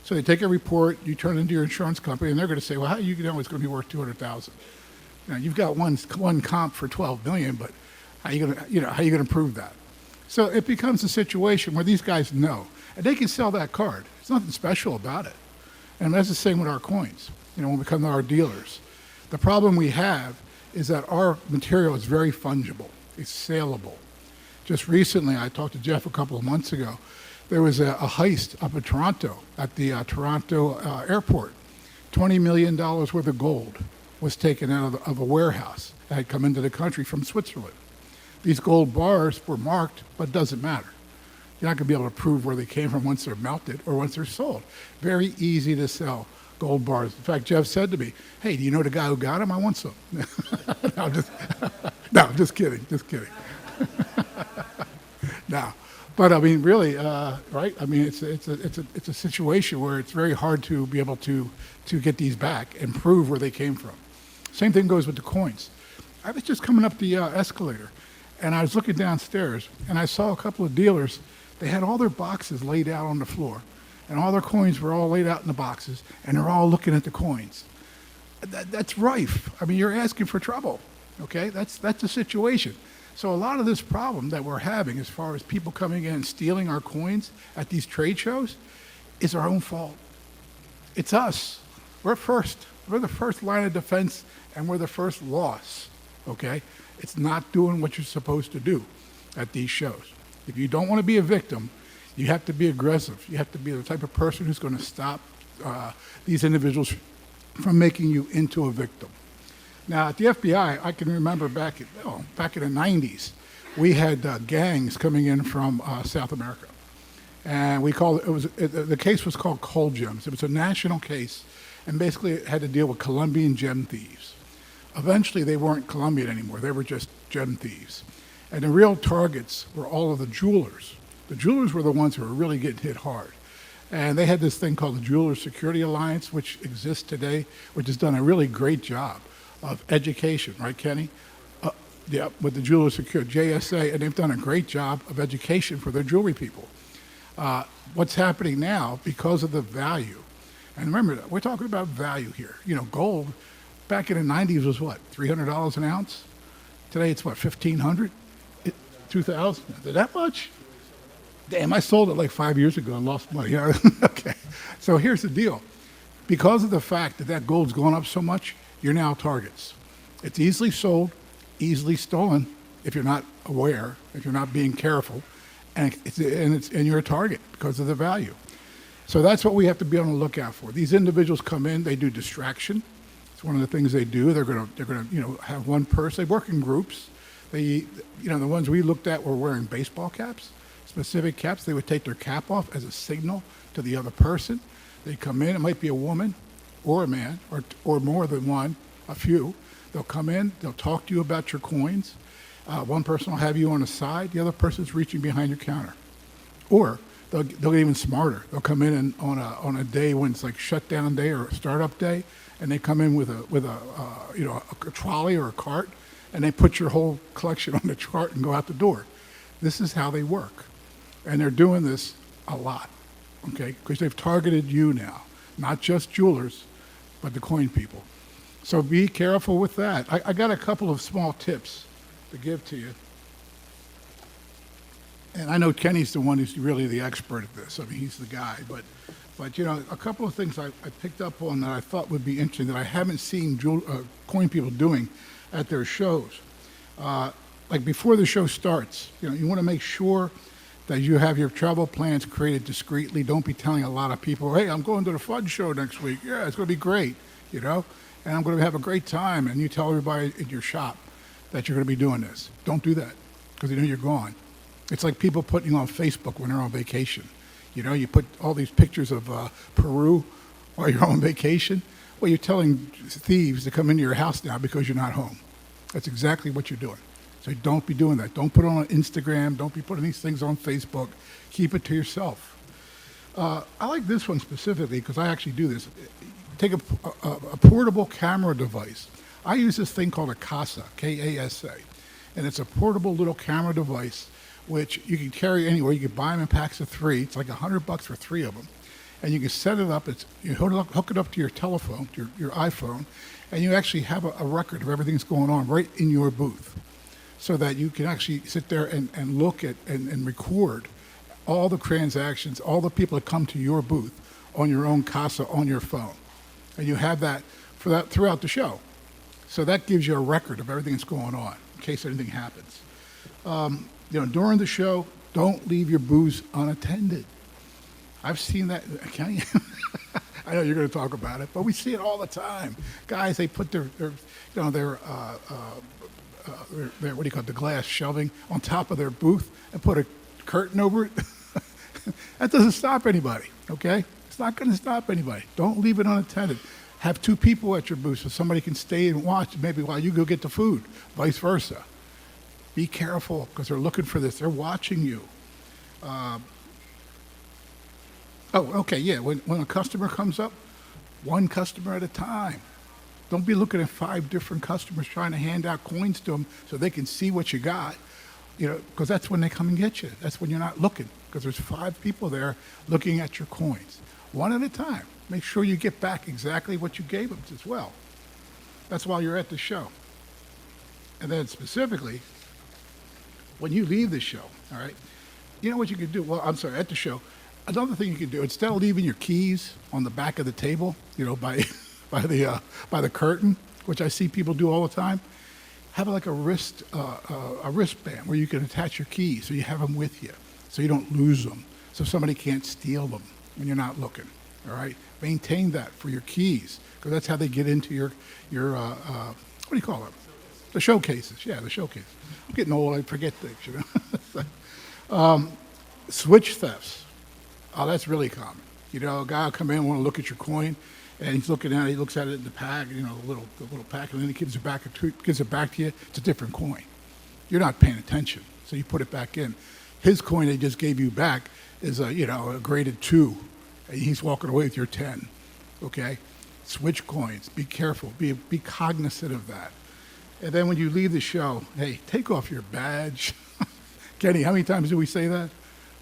So they take a report, you turn it into your insurance company, and they're going to say, well, how do you know it's going to be worth $200,000? Now you've got one comp for $12 million, but how are you going to prove that? So it becomes a situation where these guys know, and they can sell that card. There's nothing special about it. And that's the same with our coins, you know, when we come to our dealers. The problem we have is that our material is very fungible. It's saleable. Just recently, I talked to Jeff a couple of months ago. There was a heist up in Toronto, at the Toronto airport. $20 million worth of gold was taken out of a warehouse that had come into the country from Switzerland. These gold bars were marked, but it doesn't matter. You're not going to be able to prove where they came from once they're melted or once they're sold. Very easy to sell gold bars. In fact, Jeff said to me, "Hey, do you know the guy who got them? I want some." No, just kidding. No, but I mean, really, right? I mean, it's a situation where it's very hard to be able to get these back and prove where they came from. Same thing goes with the coins. I was just coming up the escalator, and I was looking downstairs, and I saw a couple of dealers. They had all their boxes laid out on the floor, and all their coins were all laid out in the boxes, and they're all looking at the coins. That's rife. I mean, you're asking for trouble, okay? That's the situation. So a lot of this problem that we're having as far as people coming in and stealing our coins at these trade shows is our own fault. It's us. We're first. We're the first line of defense, and we're the first loss, okay? It's not doing what you're supposed to do at these shows. If you don't want to be a victim, you have to be aggressive. You have to be the type of person who's going to stop these individuals from making you into a victim. Now, at the FBI, I can remember back in the 90s, we had gangs coming in from South America. And the case was called Cold Gems. It was a national case, and basically it had to deal with Colombian gem thieves. Eventually, they weren't Colombian anymore. They were just gem thieves. And the real targets were all of the jewelers. The jewelers were the ones who were really getting hit hard. And they had this thing called the Jewelers Security Alliance, which exists today, which has done a really great job of education, right, Kenny? Yeah, with the Jewelers Security, JSA, and they've done a great job of education for their jewelry people. What's happening now, because of the value, and remember, we're talking about value here. You know, gold back in the 90s was what, $300 an ounce? Today it's what, $1,500? 2,000? That much? Damn, I sold it like 5 years ago and lost money. Okay, so here's the deal. Because of the fact that gold's gone up so much, you're now targets. It's easily sold, easily stolen if you're not aware, if you're not being careful, and you're a target because of the value. So that's what we have to be on the lookout for. These individuals come in, they do distraction. It's one of the things they do. They're gonna have one person. They work in groups. The ones we looked at were wearing baseball caps, specific caps. They would take their cap off as a signal to the other person. They come in. It might be a woman or a man or more than one, a few. They'll come in. They'll talk to you about your coins. One person will have you on the side. The other person's reaching behind your counter. Or they'll get even smarter. They'll come in and on a day when it's like shutdown day or startup day, and they come in with a trolley or a cart, and they put your whole collection on the cart and go out the door. This is how they work, and they're doing this a lot, okay? Because they've targeted you now, not just jewelers, but the coin people. So be careful with that. I got a couple of small tips to give to you. And I know Kenny's the one who's really the expert at this. I mean, he's the guy. But a couple of things I picked up on that I thought would be interesting that I haven't seen coin people doing at their shows. Like before the show starts, you want to make sure that you have your travel plans created discreetly. Don't be telling a lot of people, hey, I'm going to the fun show next week. Yeah, it's going to be great, and I'm going to have a great time. And you tell everybody in your shop that you're going to be doing this. Don't do that because they know you're gone. It's like people putting on Facebook when they're on vacation. You put all these pictures of Peru while you're on vacation. Well, you're telling thieves to come into your house now because you're not home. That's exactly what you're doing. So don't be doing that. Don't put it on Instagram. Don't be putting these things on Facebook. Keep it to yourself. I like this one specifically because I actually do this. Take a portable camera device. I use this thing called a CASA, K-A-S-A. And it's a portable little camera device which you can carry anywhere. You can buy them in packs of 3. It's like $100 for 3 of them. And you can set it up. You hook it up to your telephone, your iPhone, and you actually have a record of everything that's going on right in your booth so that you can actually sit there and look at and record all the transactions, all the people that come to your booth on your own CASA on your phone. And you have that throughout the show. So that gives you a record of everything that's going on in case anything happens. During the show, don't leave your booths unattended. I've seen that. I know you're going to talk about it, but we see it all the time. Guys, they put their what do you call it, the glass shelving on top of their booth and put a curtain over it. That doesn't stop anybody, okay? It's not going to stop anybody. Don't leave it unattended. Have 2 people at your booth so somebody can stay and watch maybe while you go get the food, vice versa. Be careful because they're looking for this. They're watching you. When a customer comes up, 1 customer at a time. Don't be looking at 5 different customers trying to hand out coins to them so they can see what you got, because that's when they come and get you. That's when you're not looking because there's 5 people there looking at your coins. 1 at a time. Make sure you get back exactly what you gave them as well. That's while you're at the show. And then specifically, when you leave the show, all right, you know what you can do? Well, I'm sorry, at the show, another thing you can do, instead of leaving your keys on the back of the table, by the curtain, which I see people do all the time, have like a wristband where you can attach your keys so you have them with you, so you don't lose them, so somebody can't steal them when you're not looking. All right, maintain that for your keys because that's how they get into your what do you call them? The showcases. Yeah, the showcases. I'm getting old. I forget things. Switch thefts. Oh, that's really common. A guy will come in, want to look at your coin, and he's looking at it. He looks at it in the pack, the little pack, and then he gives it back to you. It's a different coin. You're not paying attention, so you put it back in. His coin they just gave you back is a graded 2, and he's walking away with your 10. Okay, switch coins. Be careful. Be cognizant of that. And then when you leave the show, hey, take off your badge. Kenny, how many times do we say that?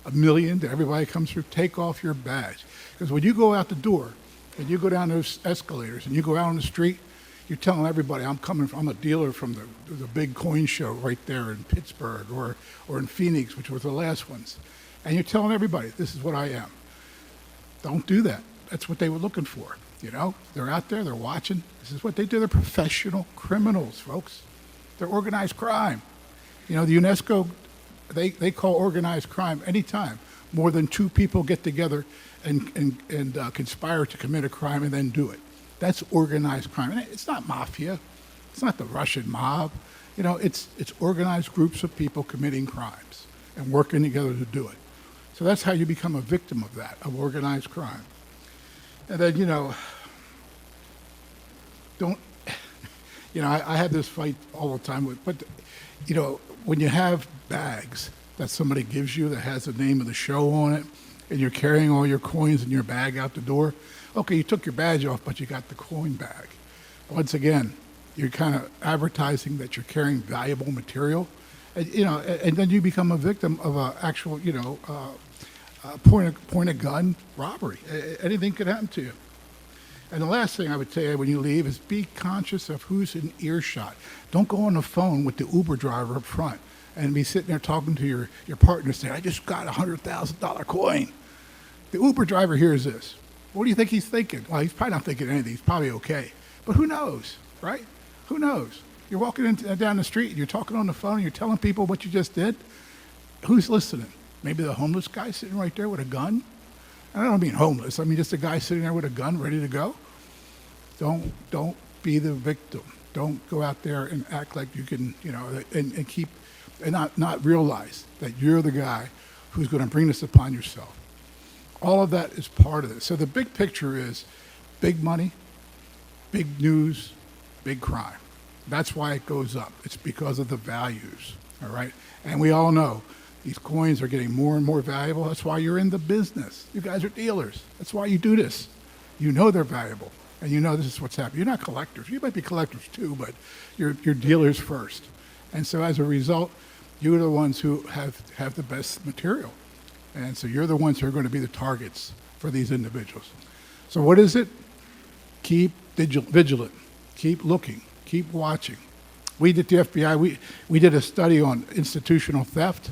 1 million to everybody comes through. Take off your badge. Because when you go out the door and you go down those escalators and you go out on the street, you're telling everybody, I'm a dealer from the big coin show right there in Pittsburgh or in Phoenix, which were the last ones. And you're telling everybody, this is what I am. Don't do that. That's what they were looking for. They're out there, they're watching. This is what they do. They're professional criminals, folks. They're organized crime. You know, the UNESCO, they call organized crime anytime more than two people get together and conspire to commit a crime and then do it. That's organized crime. And it's not mafia. It's not the Russian mob. You know, it's organized groups of people committing crimes and working together to do it. So that's how you become a victim of that, of organized crime. And then, you know, I have this fight all the time but, you know, when you have bags that somebody gives you that has the name of the show on it, and you're carrying all your coins in your bag out the door, okay, you took your badge off, but you got the coin bag. Once again, you're kind of advertising that you're carrying valuable material, and, you know, and then you become a victim of an actual, you know, point a gun robbery. Anything could happen to you. And the last thing I would tell you when you leave is be conscious of who's in earshot. Don't go on the phone with the Uber driver up front and be sitting there talking to your partner saying, I just got a $100,000 coin. The Uber driver hears this. What do you think he's thinking? Well, he's probably not thinking anything. He's probably okay. But who knows, right? Who knows? You're walking down the street and you're talking on the phone and you're telling people what you just did. Who's listening? Maybe the homeless guy sitting right there with a gun? I don't mean homeless. I mean just a guy sitting there with a gun ready to go. Don't be the victim. Don't go out there and act like you can, you know, and keep and not realize that you're the guy who's going to bring this upon yourself. All of that is part of this. So the big picture is big money, big news, big crime. That's why it goes up. It's because of the values, all right? And we all know these coins are getting more and more valuable. That's why you're in the business. You guys are dealers. That's why you do this. You know they're valuable, and you know this is what's happening. You're not collectors. You might be collectors too, but you're dealers first. And so as a result, you're the ones who have the best material. And so you're the ones who are going to be the targets for these individuals. So what is it? Keep vigilant. Keep looking. Keep watching. We at the FBI, we did a study on institutional theft,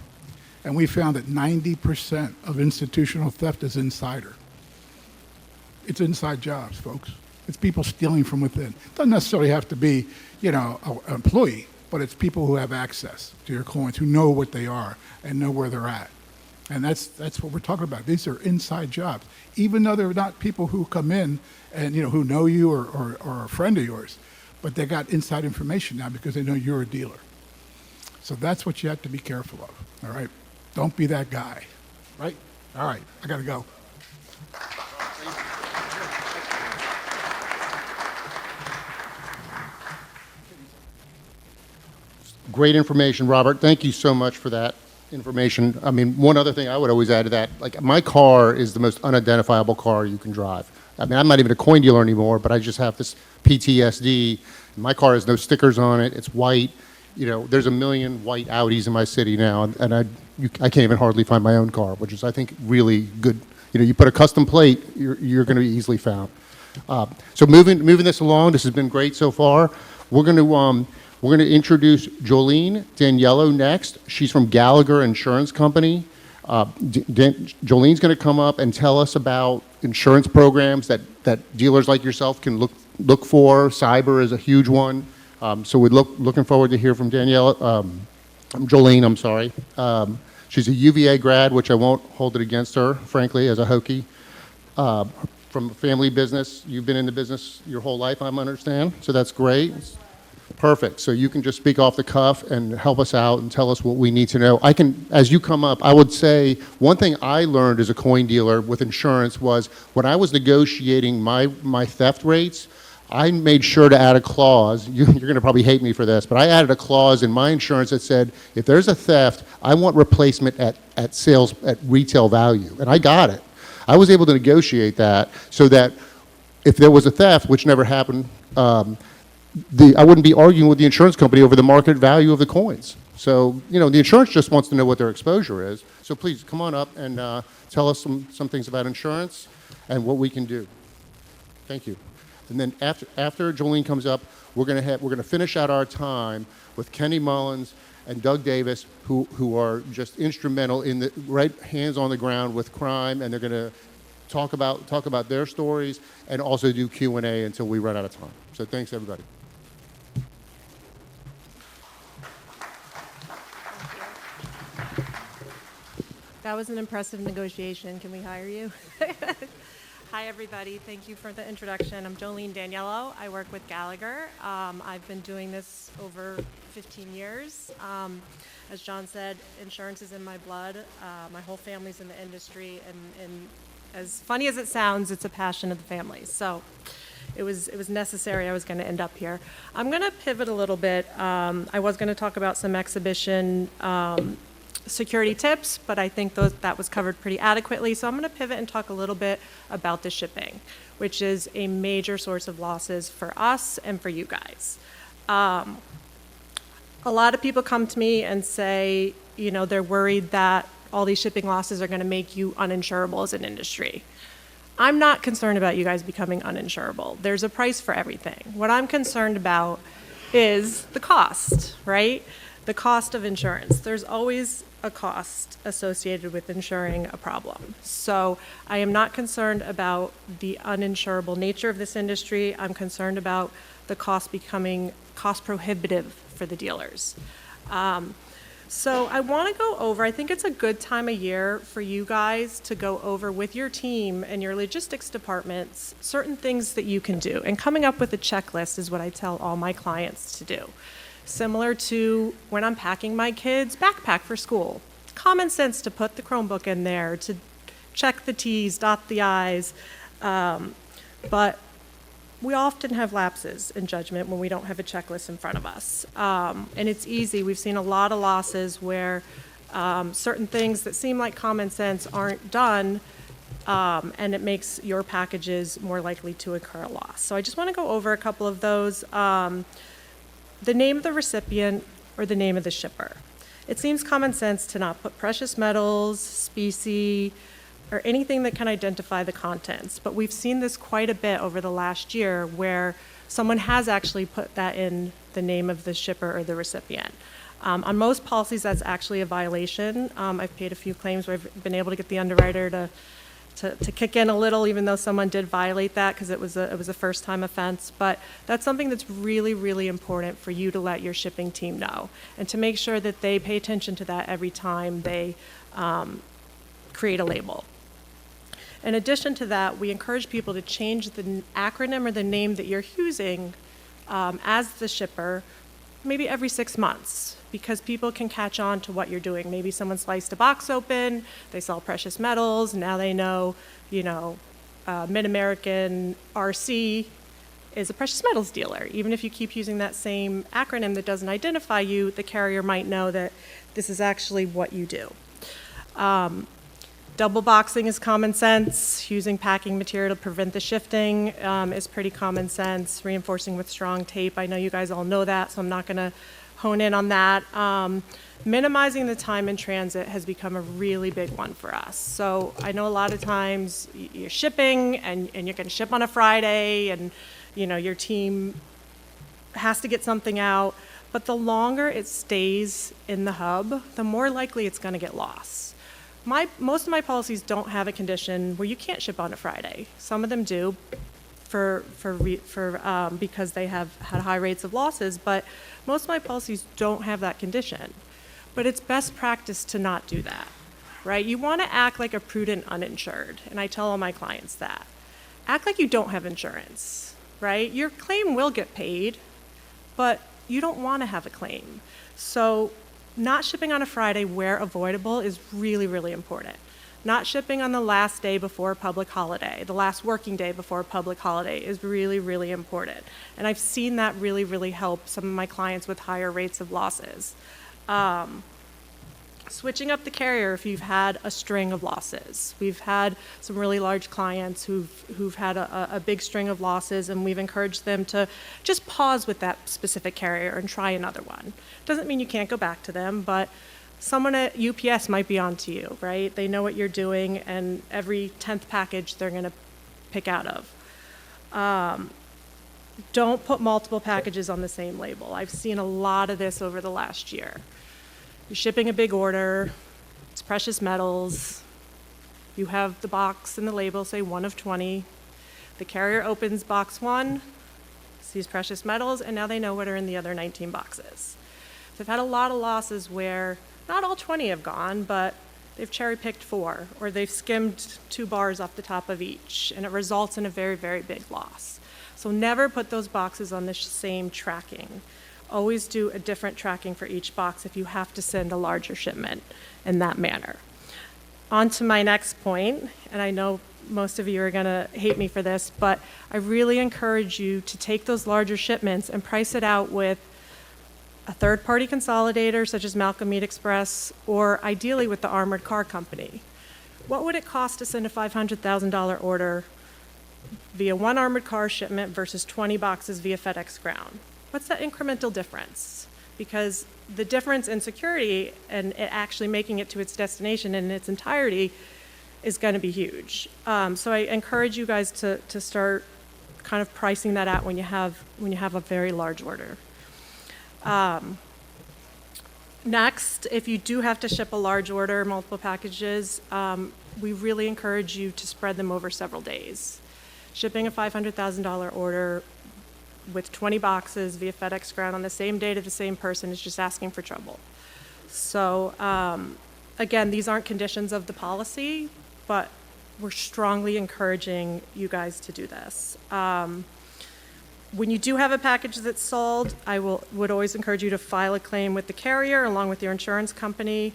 and we found that 90% of institutional theft is insider. It's inside jobs, folks. It's people stealing from within. It doesn't necessarily have to be, you know, an employee, but it's people who have access to your coins, who know what they are and know where they're at. And that's what we're talking about. These are inside jobs. Even though they're not people who come in and, you know, who know you or are a friend of yours, but they got inside information now because they know you're a dealer. So that's what you have to be careful of, all right? Don't be that guy, right? All right, I got to go. Great information, Robert. Thank you so much for that information. I mean, one other thing I would always add to that, like my car is the most unidentifiable car you can drive. I mean, I'm not even a coin dealer anymore, but I just have this PTSD. My car has no stickers on it. It's white. You know, there's a million white Audis in my city now, and I can't even hardly find my own car, which is, I think, really good. You know, you put a custom plate, you're going to be easily found. So moving this along, this has been great so far. We're going to introduce Jolene Daniello next. She's from Gallagher Insurance Company. Jolene's going to come up and tell us about insurance programs that dealers like yourself can look for. Cyber is a huge one. So we're looking forward to hear from Jolene, I'm sorry. She's a UVA grad, which I won't hold it against her, frankly, as a Hokie. From a family business. You've been in the business your whole life, I understand, so that's great. Perfect. So you can just speak off the cuff and help us out and tell us what we need to know. I can, as you come up, I would say one thing I learned as a coin dealer with insurance was when I was negotiating my theft rates, I made sure to add a clause. You're going to probably hate me for this, but I added a clause in my insurance that said, if there's a theft, I want replacement at sales, at retail value. And I got it. I was able to negotiate that so that if there was a theft, which never happened, I wouldn't be arguing with the insurance company over the market value of the coins. So, you know, the insurance just wants to know what their exposure is. So please come on up and tell us some things about insurance and what we can do. Thank you. And then after Jolene comes up, we're going to finish out our time with Kenny Mullins and Doug Davis, who are just instrumental in the right hands on the ground with crime, and they're going to talk about their stories and also do Q&A until we run out of time. So thanks, everybody. That was an impressive negotiation. Can we hire you? Hi, everybody. Thank you for the introduction. I'm Jolene Daniello. I work with Gallagher. I've been doing this over 15 years. As John said, insurance is in my blood. My whole family's in the industry, and as funny as it sounds, it's a passion of the family. So it was necessary. I was going to end up here. I'm going to pivot a little bit. I was going to talk about some exhibition security tips, but I think that was covered pretty adequately. So I'm going to pivot and talk a little bit about the shipping, which is a major source of losses for us and for you guys. A lot of people come to me and say, they're worried that all these shipping losses are going to make you uninsurable as an industry. I'm not concerned about you guys becoming uninsurable. There's a price for everything. What I'm concerned about is the cost, right? The cost of insurance. There's always a cost associated with insuring a problem. So I am not concerned about the uninsurable nature of this industry. I'm concerned about the cost becoming cost prohibitive for the dealers. So I want to go over, I think it's a good time of year for you guys to go over with your team and your logistics departments certain things that you can do. And coming up with a checklist is what I tell all my clients to do. Similar to when I'm packing my kids' backpack for school. Common sense to put the Chromebook in there, to check the T's, dot the I's. But we often have lapses in judgment when we don't have a checklist in front of us. And it's easy. We've seen a lot of losses where certain things that seem like common sense aren't done, and it makes your packages more likely to incur a loss. So I just want to go over a couple of those. The name of the recipient or the name of the shipper. It seems common sense to not put precious metals, specie, or anything that can identify the contents. But we've seen this quite a bit over the last year where someone has actually put that in the name of the shipper or the recipient. On most policies, that's actually a violation. I've paid a few claims where I've been able to get the underwriter to kick in a little, even though someone did violate that because it was a first-time offense. But that's something that's really, really important for you to let your shipping team know and to make sure that they pay attention to that every time they create a label. In addition to that, we encourage people to change the acronym or the name that you're using as the shipper maybe every 6 months, because people can catch on to what you're doing. Maybe someone sliced a box open, they sell precious metals, now they know, Mid-American RC is a precious metals dealer. Even if you keep using that same acronym that doesn't identify you, the carrier might know that this is actually what you do. Double boxing is common sense. Using packing material to prevent the shifting is pretty common sense. Reinforcing with strong tape, I know you guys all know that, so I'm not going to hone in on that. Minimizing the time in transit has become a really big one for us. So I know a lot of times you're shipping and you're going to ship on a Friday and your team has to get something out, but the longer it stays in the hub, the more likely it's going to get lost. Most of my policies don't have a condition where you can't ship on a Friday. Some of them do because they have had high rates of losses, but most of my policies don't have that condition. But it's best practice to not do that, right? You want to act like a prudent uninsured, and I tell all my clients that. Act like you don't have insurance, right? Your claim will get paid, but you don't want to have a claim. So not shipping on a Friday where avoidable is really, really important. Not shipping on the last day before a public holiday, the last working day before a public holiday is really, really important. And I've seen that really, really help some of my clients with higher rates of losses. Switching up the carrier if you've had a string of losses. We've had some really large clients who've had a big string of losses, and we've encouraged them to just pause with that specific carrier and try another one. Doesn't mean you can't go back to them, but someone at UPS might be on to you, right? They know what you're doing, and every 10th package they're going to pick out of. Don't put multiple packages on the same label. I've seen a lot of this over the last year. You're shipping a big order, it's precious metals, you have the box and the label say 1 of 20. The carrier opens box 1, sees precious metals, and now they know what are in the other 19 boxes. So I've had a lot of losses where not all 20 have gone, but they've cherry-picked 4, or they've skimmed 2 bars off the top of each, and it results in a very, very big loss. So never put those boxes on the same tracking. Always do a different tracking for each box if you have to send a larger shipment in that manner. On to my next point, and I know most of you are going to hate me for this, but I really encourage you to take those larger shipments and price it out with a third-party consolidator such as Malcolm Meat Express, or ideally with the armored car company. What would it cost to send a $500,000 order via 1 armored car shipment versus 20 boxes via FedEx Ground? What's that incremental difference? Because the difference in security and it actually making it to its destination in its entirety is going to be huge. So I encourage you guys to start kind of pricing that out when you have a very large order. Next, if you do have to ship a large order, multiple packages, we really encourage you to spread them over several days. Shipping a $500,000 order with 20 boxes via FedEx Ground on the same day to the same person is just asking for trouble. So again, these aren't conditions of the policy, but we're strongly encouraging you guys to do this. When you do have a package that's sold, I would always encourage you to file a claim with the carrier along with your insurance company,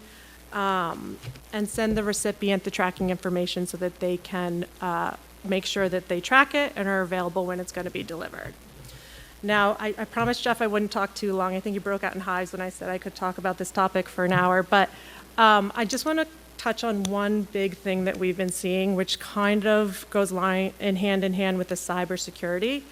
and send the recipient the tracking information so that they can make sure that they track it and are available when it's going to be delivered. Now, I promised Jeff I wouldn't talk too long. I think he broke out in hives when I said I could talk about this topic for an hour, but I just want to touch on one big thing that we've been seeing, which kind of goes in hand with the cybersecurity.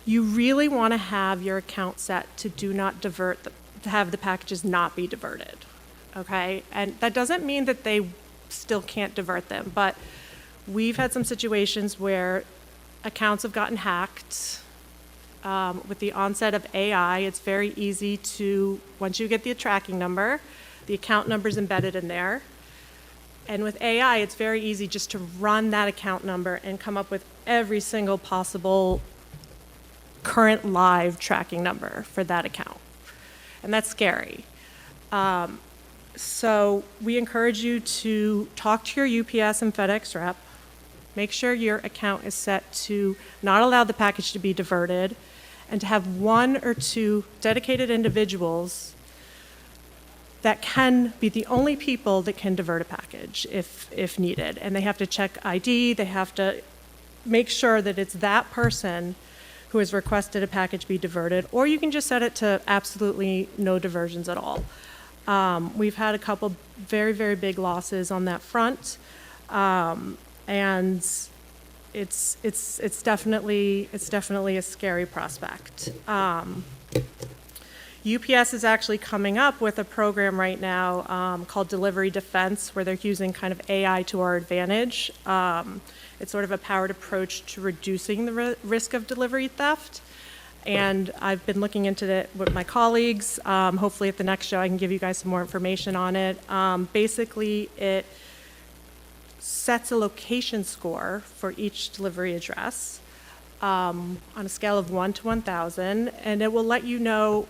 You really want to have your account set to do not divert, to have the packages not be diverted, okay? And that doesn't mean that they still can't divert them, but we've had some situations where accounts have gotten hacked. With the onset of AI, it's very easy to, once you get the tracking number, the account number's embedded in there. And with AI, it's very easy just to run that account number and come up with every single possible current live tracking number for that account. And that's scary. So we encourage you to talk to your UPS and FedEx rep. Make sure your account is set to not allow the package to be diverted, and to have 1 or 2 dedicated individuals that can be the only people that can divert a package if needed. And they have to check ID, they have to make sure that it's that person who has requested a package be diverted, or you can just set it to absolutely no diversions at all. We've had a couple very, very big losses on that front, and it's definitely a scary prospect. UPS is actually coming up with a program right now called Delivery Defense, where they're using kind of AI to our advantage. It's sort of a powered approach to reducing the risk of delivery theft. And I've been looking into it with my colleagues. Hopefully at the next show I can give you guys some more information on it. Basically, it sets a location score for each delivery address on a scale of 1 to 1,000, and it will let you know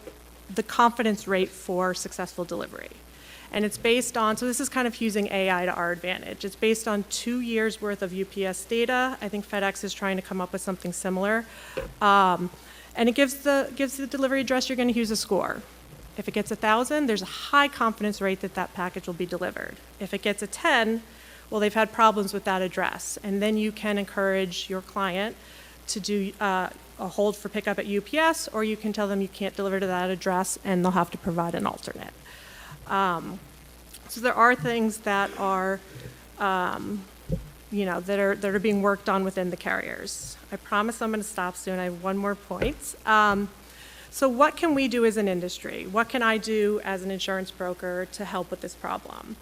the confidence rate for successful delivery. And it's based on, so this is kind of using AI to our advantage. It's based on 2 years worth of UPS data. I think FedEx is trying to come up with something similar. And it gives the delivery address you're going to use a score. If it gets 1,000, there's a high confidence rate that that package will be delivered. If it gets a 10, well, they've had problems with that address. And then you can encourage your client to do a hold for pickup at UPS, or you can tell them you can't deliver to that address and they'll have to provide an alternate. So there are things that are, that are being worked on within the carriers. I promise I'm going to stop soon. I have one more point. So what can we do as an industry? What can I do as an insurance broker to help with this problem?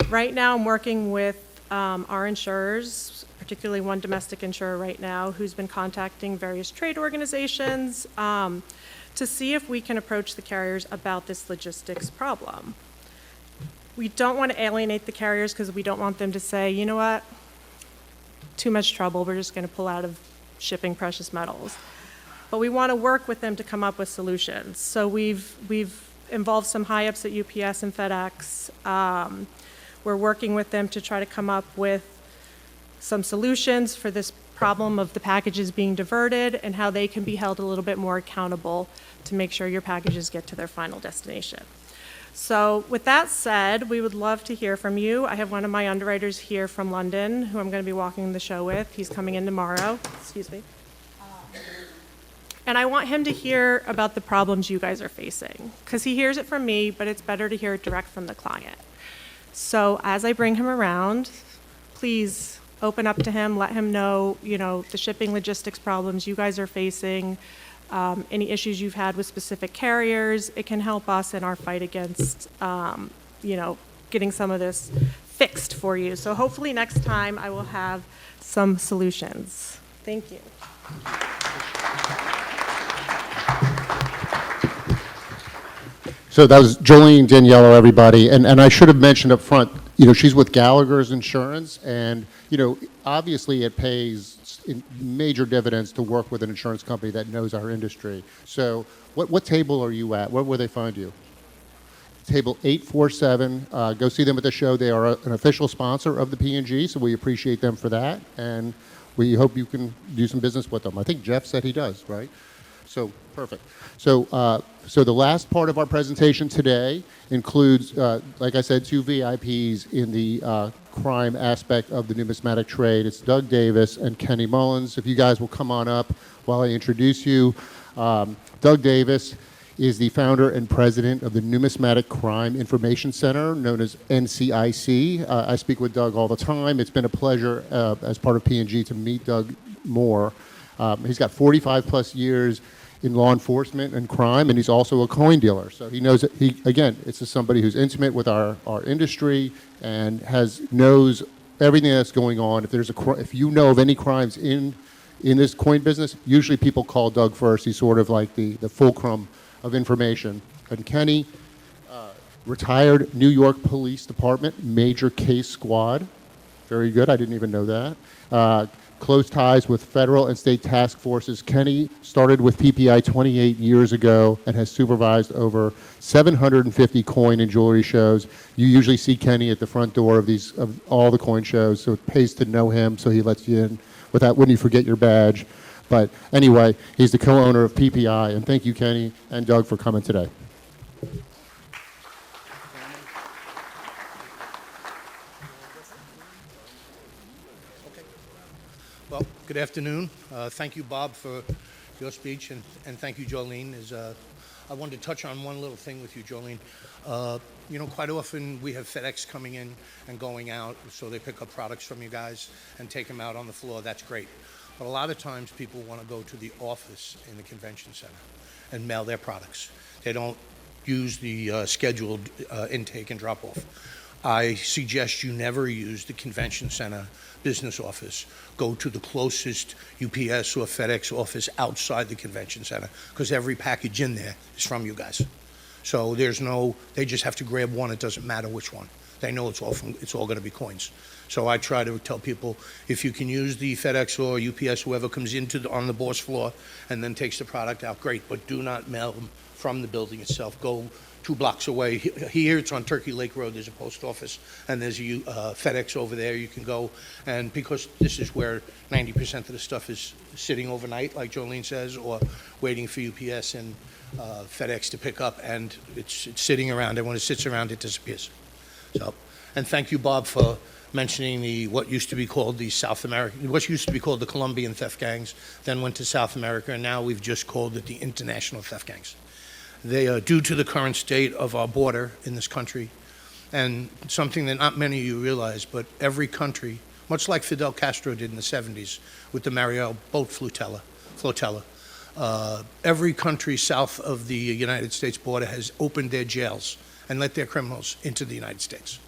Right now, I'm working with our insurers, particularly one domestic insurer right now, who's been contacting various trade organizations to see if we can approach the carriers about this logistics problem. We don't want to alienate the carriers because we don't want them to say, you know what, too much trouble, we're just going to pull out of shipping precious metals. But we want to work with them to come up with solutions. So we've involves some high-ups at UPS and FedEx. We're working with them to try to come up with some solutions for this problem of the packages being diverted and how they can be held a little bit more accountable to make sure your packages get to their final destination. So with that said, we would love to hear from you. I have one of my underwriters here from London who I'm going to be walking the show with. He's coming in tomorrow. Excuse me. And I want him to hear about the problems you guys are facing, because he hears it from me, but it's better to hear it direct from the client. So as I bring him around, please open up to him, let him know, the shipping logistics problems you guys are facing, any issues you've had with specific carriers. It can help us in our fight against, getting some of this fixed for you. So hopefully next time I will have some solutions. Thank you. So that was Jolene Daniello, everybody. And I should have mentioned up front, she's with Gallagher's Insurance, and, obviously it pays major dividends to work with an insurance company that knows our industry. So what table are you at? Where will they find you? Table 847. Go see them at the show. They are an official sponsor of the PNG, so we appreciate them for that. And we hope you can do some business with them. I think Jeff said he does, right? So, perfect. So the last part of our presentation today includes, like I said, 2 VIPs in the crime aspect of the numismatic trade. It's Doug Davis and Kenny Mullins. If you guys will come on up while I introduce you. Doug Davis is the founder and president of the Numismatic Crime Information Center, known as NCIC. I speak with Doug all the time. It's been a pleasure as part of PNG to meet Doug more. He's got 45 plus years in law enforcement and crime, and he's also a coin dealer. So he knows, this is somebody who's intimate with our industry and knows everything that's going on. If you know of any crimes in this coin business, usually people call Doug first. He's sort of like the fulcrum of information. And Kenny, retired New York Police Department, Major Case Squad. Very good, I didn't even know that. Close ties with federal and state task forces. Kenny started with PPI 28 years ago and has supervised over 750 coin and jewelry shows. You usually see Kenny at the front door of all the coin shows, so it pays to know him, so he lets you in without when you forget your badge. But anyway, he's the co-owner of PPI, and thank you, Kenny and Doug, for coming today. Well, good afternoon. Thank you, Bob, for your speech, and thank you, Jolene. I wanted to touch on one little thing with you, Jolene. Quite often we have FedEx coming in and going out, so they pick up products from you guys and take them out on the floor. That's great. But a lot of times people want to go to the office in the convention center and mail their products. They don't use the scheduled intake and drop-off. I suggest you never use the convention center business office. Go to the closest UPS or FedEx office outside the convention center, because every package in there is from you guys. So they just have to grab one. It doesn't matter which one. They know it's all going to be coins. So I try to tell people, if you can use the FedEx or UPS, whoever comes on the boss floor and then takes the product out, great. But do not mail them from the building itself. Go 2 blocks away. Here it's on Turkey Lake Road. There's a post office, and there's a FedEx over there. You can go, and because this is where 90% of the stuff is sitting overnight, like Jolene says, or waiting for UPS and FedEx to pick up, and it's sitting around. And when it sits around, it disappears. So, and thank you, Bob, for mentioning what used to be called the Colombian theft gangs, then went to South America, and now we've just called it the international theft gangs. They are due to the current state of our border in this country, and something that not many of you realize, but every country, much like Fidel Castro did in the 70s with the Mariel boat flotilla, every country south of the United States border has opened their jails and let their criminals into the United States.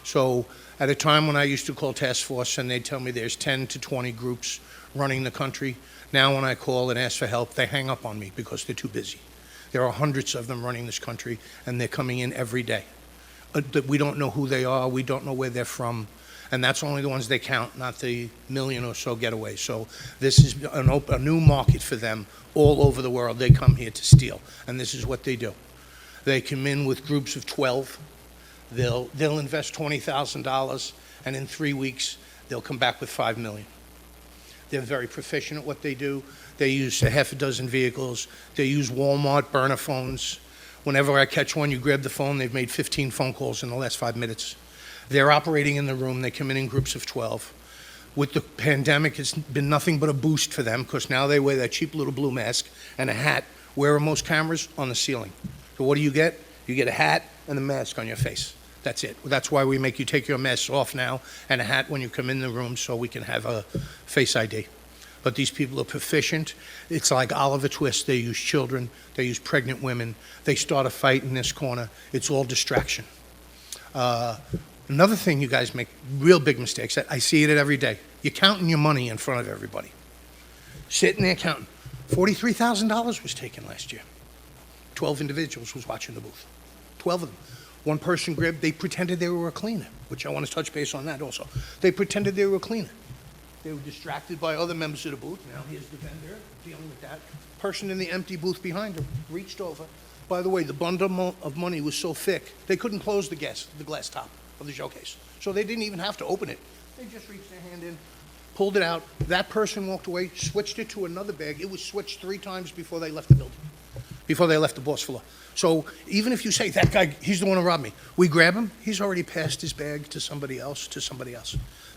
So at a time when I used to call task force and they'd tell me there's 10 to 20 groups running the country, now when I call and ask for help, they hang up on me because they're too busy. There are hundreds of them running this country, and they're coming in every day. We don't know who they are. We don't know where they're from. And that's only the ones they count, not the million or so getaways. So this is a new market for them all over the world. They come here to steal, and this is what they do. They come in with groups of 12. They'll invest $20,000, and in 3 weeks, they'll come back with $5 million. They're very proficient at what they do. They use a half a dozen vehicles. They use Walmart burner phones. Whenever I catch one, you grab the phone. They've made 15 phone calls in the last 5 minutes. They're operating in the room. They come in groups of 12. With the pandemic, it's been nothing but a boost for them because now they wear that cheap little blue mask and a hat. Where are most cameras? On the ceiling. So what do? You get a hat and a mask on your face. That's it. That's why we make you take your masks off now and a hat when you come in the room so we can have a face ID. But these people are proficient. It's like Oliver Twist. They use children. They use pregnant women. They start a fight in this corner. It's all distraction. Another thing you guys make real big mistakes. I see it every day. You're counting your money in front of everybody. Sitting there counting. $43,000 was taken last year. 12 individuals was watching the booth. 12 of them. One person grabbed, they pretended they were a cleaner, which I want to touch base on that also. They pretended they were a cleaner. They were distracted by other members of the booth. Now here's the vendor dealing with that. Person in the empty booth behind him reached over. By the way, the bundle of money was so thick, they couldn't close the glass top of the showcase. So they didn't even have to open it. They just reached their hand in, pulled it out. That person walked away, switched it to another bag. It was switched 3 times before they left the building, before they left the boss floor. So even if you say, that guy, he's the one who robbed me, we grab him, he's already passed his bag to somebody else,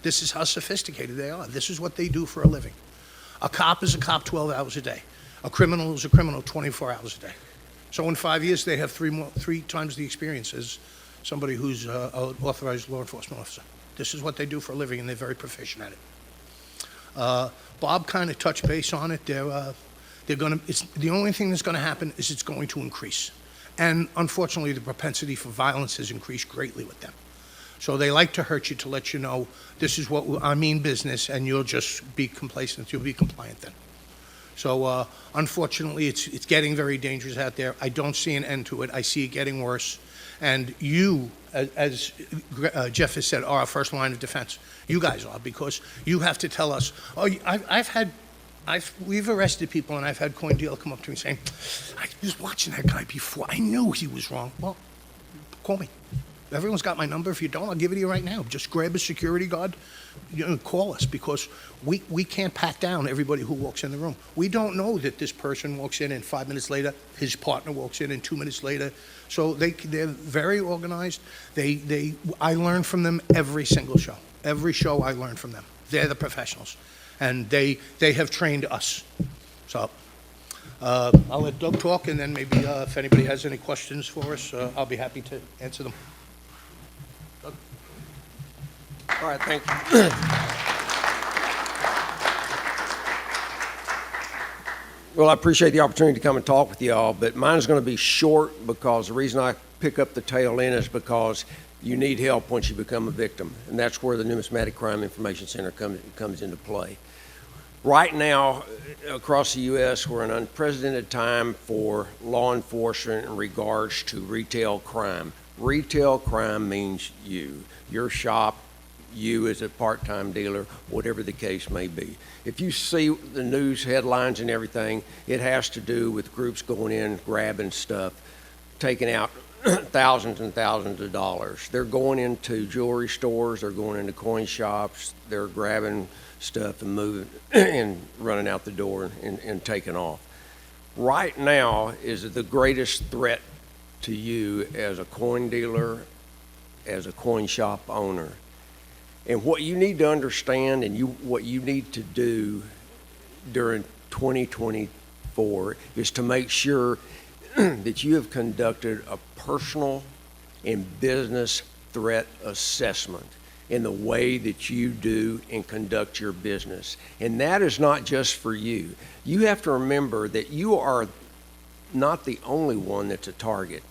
This is how sophisticated they are. This is what they do for a living. A cop is a cop 12 hours a day. A criminal is a criminal 24 hours a day. So in 5 years, they have 3 times the experience as somebody who's an authorized law enforcement officer. This is what they do for a living, and they're very proficient at it. Bob kind of touched base on it. They're going to, the only thing that's going to happen is it's going to increase. And unfortunately, the propensity for violence has increased greatly with them. So they like to hurt you to let you know, this is what I mean business, and you'll just be complacent, you'll be compliant then. So unfortunately, it's getting very dangerous out there. I don't see an end to it. I see it getting worse. And you, as Jeff has said, are our first line of defense. You guys are, because you have to tell us, oh, we've arrested people, and I've had coin dealer come up to me saying, I was watching that guy before. I knew he was wrong. Well, call me. Everyone's got my number. If you don't, I'll give it to you right now. Just grab a security guard, call us, because we can't pat down everybody who walks in the room. We don't know that this person walks in and 5 minutes later, his partner walks in and 2 minutes later. So they're very organized. I learn from them every single show. Every show I learn from them. They're the professionals. And they have trained us. So I'll let Doug talk, and then maybe if anybody has any questions for us, I'll be happy to answer them. Doug? All right, thank you. Well, I appreciate the opportunity to come and talk with you all, but mine is going to be short, because the reason I pick up the tail end is because you need help once you become a victim, and that's where the Numismatic Crime Information Center comes into play. Right now, across the U.S., we're in an unprecedented time for law enforcement in regards to retail crime. Retail crime means your shop, you as a part-time dealer, whatever the case may be. If you see the news headlines and everything, it has to do with groups going in, grabbing stuff, taking out thousands and thousands of dollars. They're going into jewelry stores, they're going into coin shops, they're grabbing stuff and moving and running out the door and taking off. Right now is the greatest threat to you as a coin dealer, as a coin shop owner. And what you need to understand, and what you need to do during 2024 is to make sure that you have conducted a personal and business threat assessment in the way that you do and conduct your business. And that is not just for you. You have to remember that you are not the only one that's a target.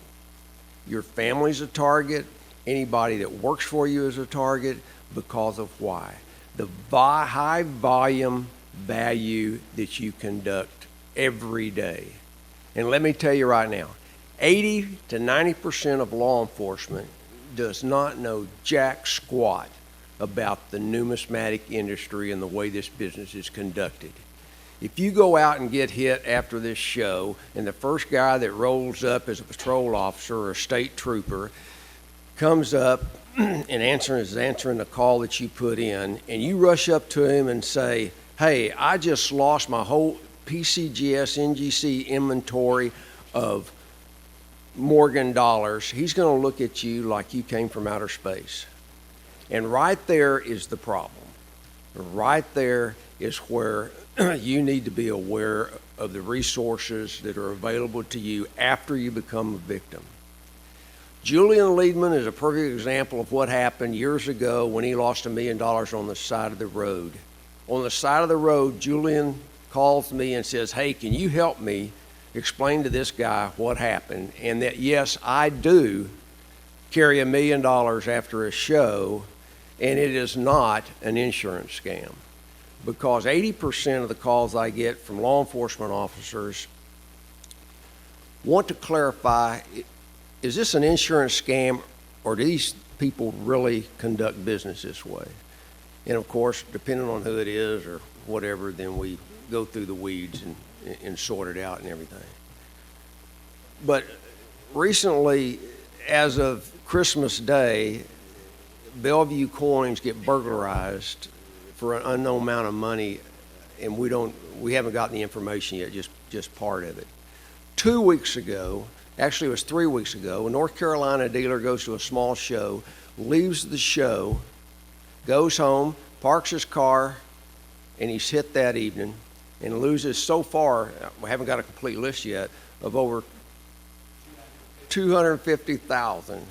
Your family's a target. Anybody that works for you is a target. Because of why? The high volume value that you conduct every day. And let me tell you right now, 80 to 90% of law enforcement does not know jack squat about the numismatic industry and the way this business is conducted. If you go out and get hit after this show, and the first guy that rolls up as a patrol officer or a state trooper comes up and is answering the call that you put in, and you rush up to him and say, hey, I just lost my whole PCGS NGC inventory of Morgan dollars, he's going to look at you like you came from outer space. And right there is the problem. Right there is where you need to be aware of the resources that are available to you after you become a victim. Julian Liedman is a perfect example of what happened years ago when he lost $1 million on the side of the road. On the side of the road, Julian calls me and says, hey, can you help me explain to this guy what happened? And that, yes, I do carry $1 million after a show, and it is not an insurance scam. Because 80% of the calls I get from law enforcement officers want to clarify, is this an insurance scam, or do these people really conduct business this way? And of course, depending on who it is or whatever, then we go through the weeds and sort it out and everything. But recently, as of Christmas Day, Bellevue coins get burglarized for an unknown amount of money, and we haven't gotten the information yet, just part of it. 2 weeks ago, actually it was 3 weeks ago, a North Carolina dealer goes to a small show, leaves the show, goes home, parks his car, and he's hit that evening and loses so far, we haven't got a complete list yet, of over $250,000.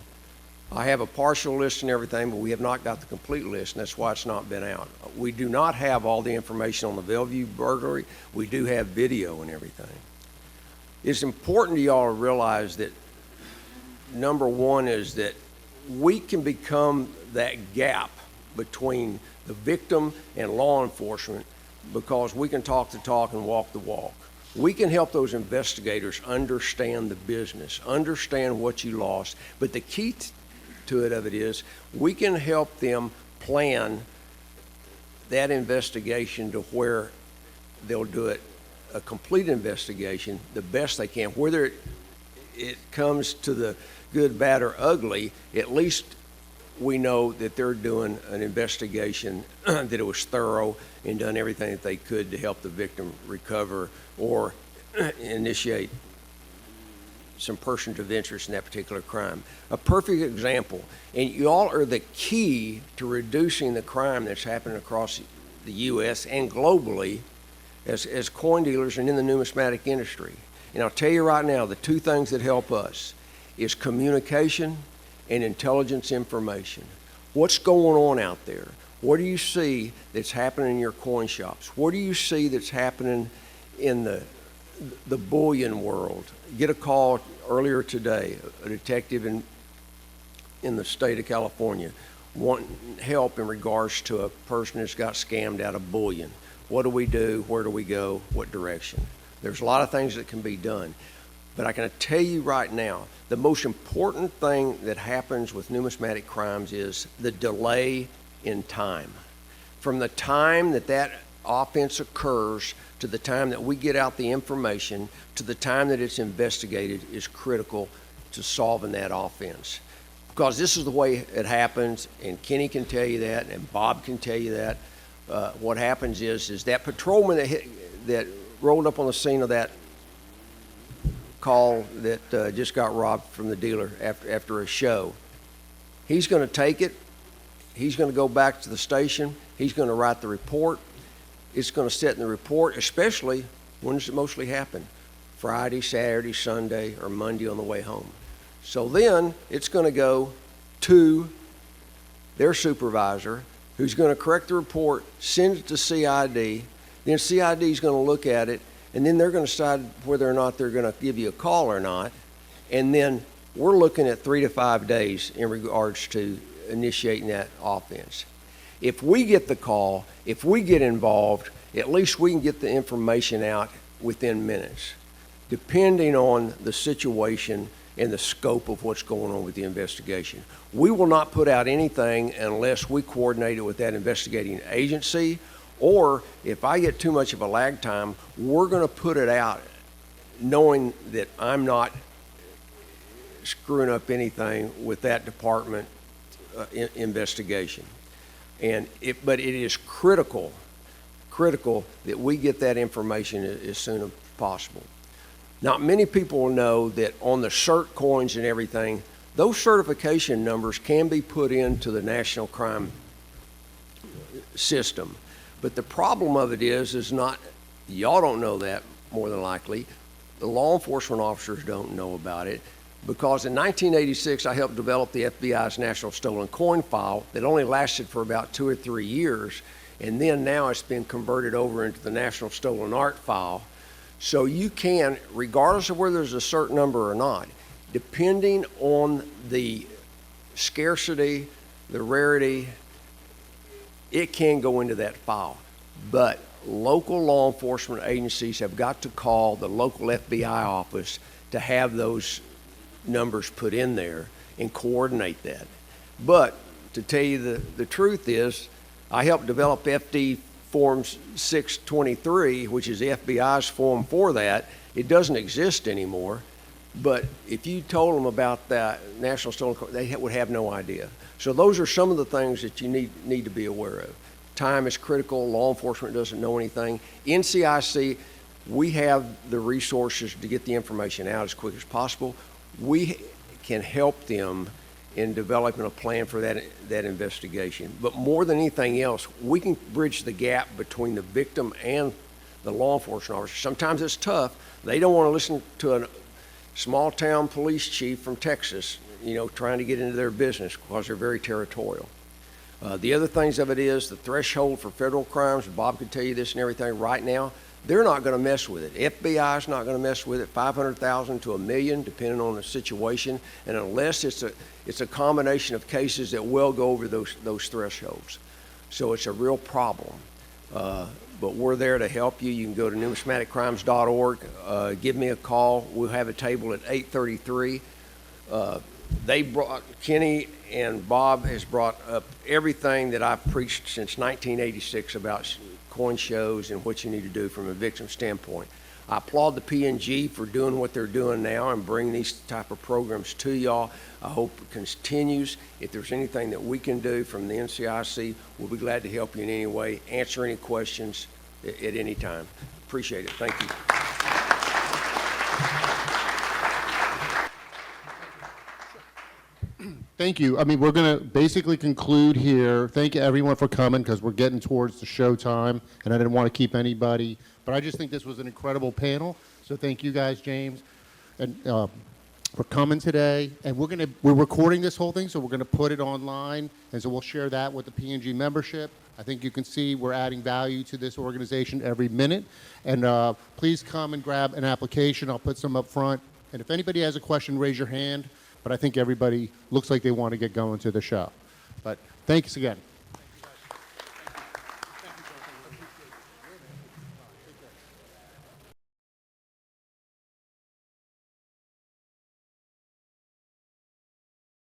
I have a partial list and everything, but we have not got the complete list, and that's why it's not been out. We do not have all the information on the Bellevue burglary. We do have video and everything. It's important to y'all to realize that number one is that we can become that gap between the victim and law enforcement because we can talk the talk and walk the walk. We can help those investigators understand the business, understand what you lost, but the key to it is we can help them plan that investigation to where they'll do it, a complete investigation, the best they can. Whether it comes to the good, bad, or ugly, at least we know that they're doing an investigation, that it was thorough and done everything that they could to help the victim recover or initiate some persons of interest in that particular crime. A perfect example, and you all are the key to reducing the crime that's happening across the U.S. and globally as coin dealers and in the numismatic industry. And I'll tell you right now, the two things that help us is communication and intelligence information. What's going on out there? What do you see that's happening in your coin shops? What do you see that's happening in the bullion world? Get a call earlier today, a detective in the state of California wanting help in regards to a person that's got scammed out of bullion. What do we do? Where do we go? What direction? There's a lot of things that can be done. But I can tell you right now, the most important thing that happens with numismatic crimes is the delay in time. From the time that offense occurs to the time that we get out the information to the time that it's investigated is critical to solving that offense. Because this is the way it happens, and Kenny can tell you that, and Bob can tell you that. What happens is that patrolman that rolled up on the scene of that call that just got robbed from the dealer after a show, he's going to take it, he's going to go back to the station, he's going to write the report. It's going to sit in the report, especially when does it mostly happen? Friday, Saturday, Sunday, or Monday on the way home. So then it's going to go to their supervisor, who's going to correct the report, send it to CID, then CID is going to look at it, and then they're going to decide whether or not they're going to give you a call or not. And then we're looking at 3 to 5 days in regards to initiating that offense. If we get the call, if we get involved, at least we can get the information out within minutes, depending on the situation and the scope of what's going on with the investigation. We will not put out anything unless we coordinate it with that investigating agency Or if I get too much of a lag time, we're going to put it out knowing that I'm not screwing up anything with that department investigation. But it is critical that we get that information as soon as possible. Not many people know that on the cert coins and everything, those certification numbers can be put into the national crime system. But the problem of it is not, y'all don't know that more than likely. The law enforcement officers don't know about it, because in 1986, I helped develop the FBI's National Stolen Coin File that only lasted for about 2 or 3 years. And then now it's been converted over into the National Stolen Art File. So you can, regardless of whether there's a certain number or not, depending on the scarcity, the rarity, it can go into that file. But local law enforcement agencies have got to call the local FBI office to have those numbers put in there and coordinate that. But to tell you the truth is, I helped develop FD Form 623, which is the FBI's form for that. It doesn't exist anymore. But if you told them about that National Stolen Coin, they would have no idea. So those are some of the things that you need to be aware of. Time is critical. Law enforcement doesn't know anything. NCIC, we have the resources to get the information out as quick as possible. We can help them in developing a plan for that investigation. But more than anything else, we can bridge the gap between the victim and the law enforcement officer. Sometimes it's tough. They don't want to listen to a small town police chief from Texas, trying to get into their business because they're very territorial. The other things of it is the threshold for federal crimes, Bob could tell you this and everything right now, they're not going to mess with it. FBI's not going to mess with it. $500,000 to $1 million, depending on the situation, and unless it's a combination of cases that will go over those thresholds. So it's a real problem. But we're there to help you. You can go to numismaticcrimes.org. Give me a call. We'll have a table at 8:33. Kenny and Bob has brought up everything that I've preached since 1986 about coin shows and what you need to do from a victim standpoint. I applaud the PNG for doing what they're doing now and bringing these type of programs to y'all. I hope it continues. If there's anything that we can do from the NCIC, we'll be glad to help you in any way, answer any questions at any time. Appreciate it. Thank you. Thank you. We're going to basically conclude here. Thank you, everyone, for coming, because we're getting towards the show time, and I didn't want to keep anybody. But I just think this was an incredible panel. So thank you guys, James, and for coming today. And we're recording this whole thing, so we're going to put it online, and so we'll share that with the PNG membership. I think you can see we're adding value to this organization every minute. And please come and grab an application. I'll put some up front. And if anybody has a question, raise your hand. But I think everybody looks like they want to get going to the show. But thanks again.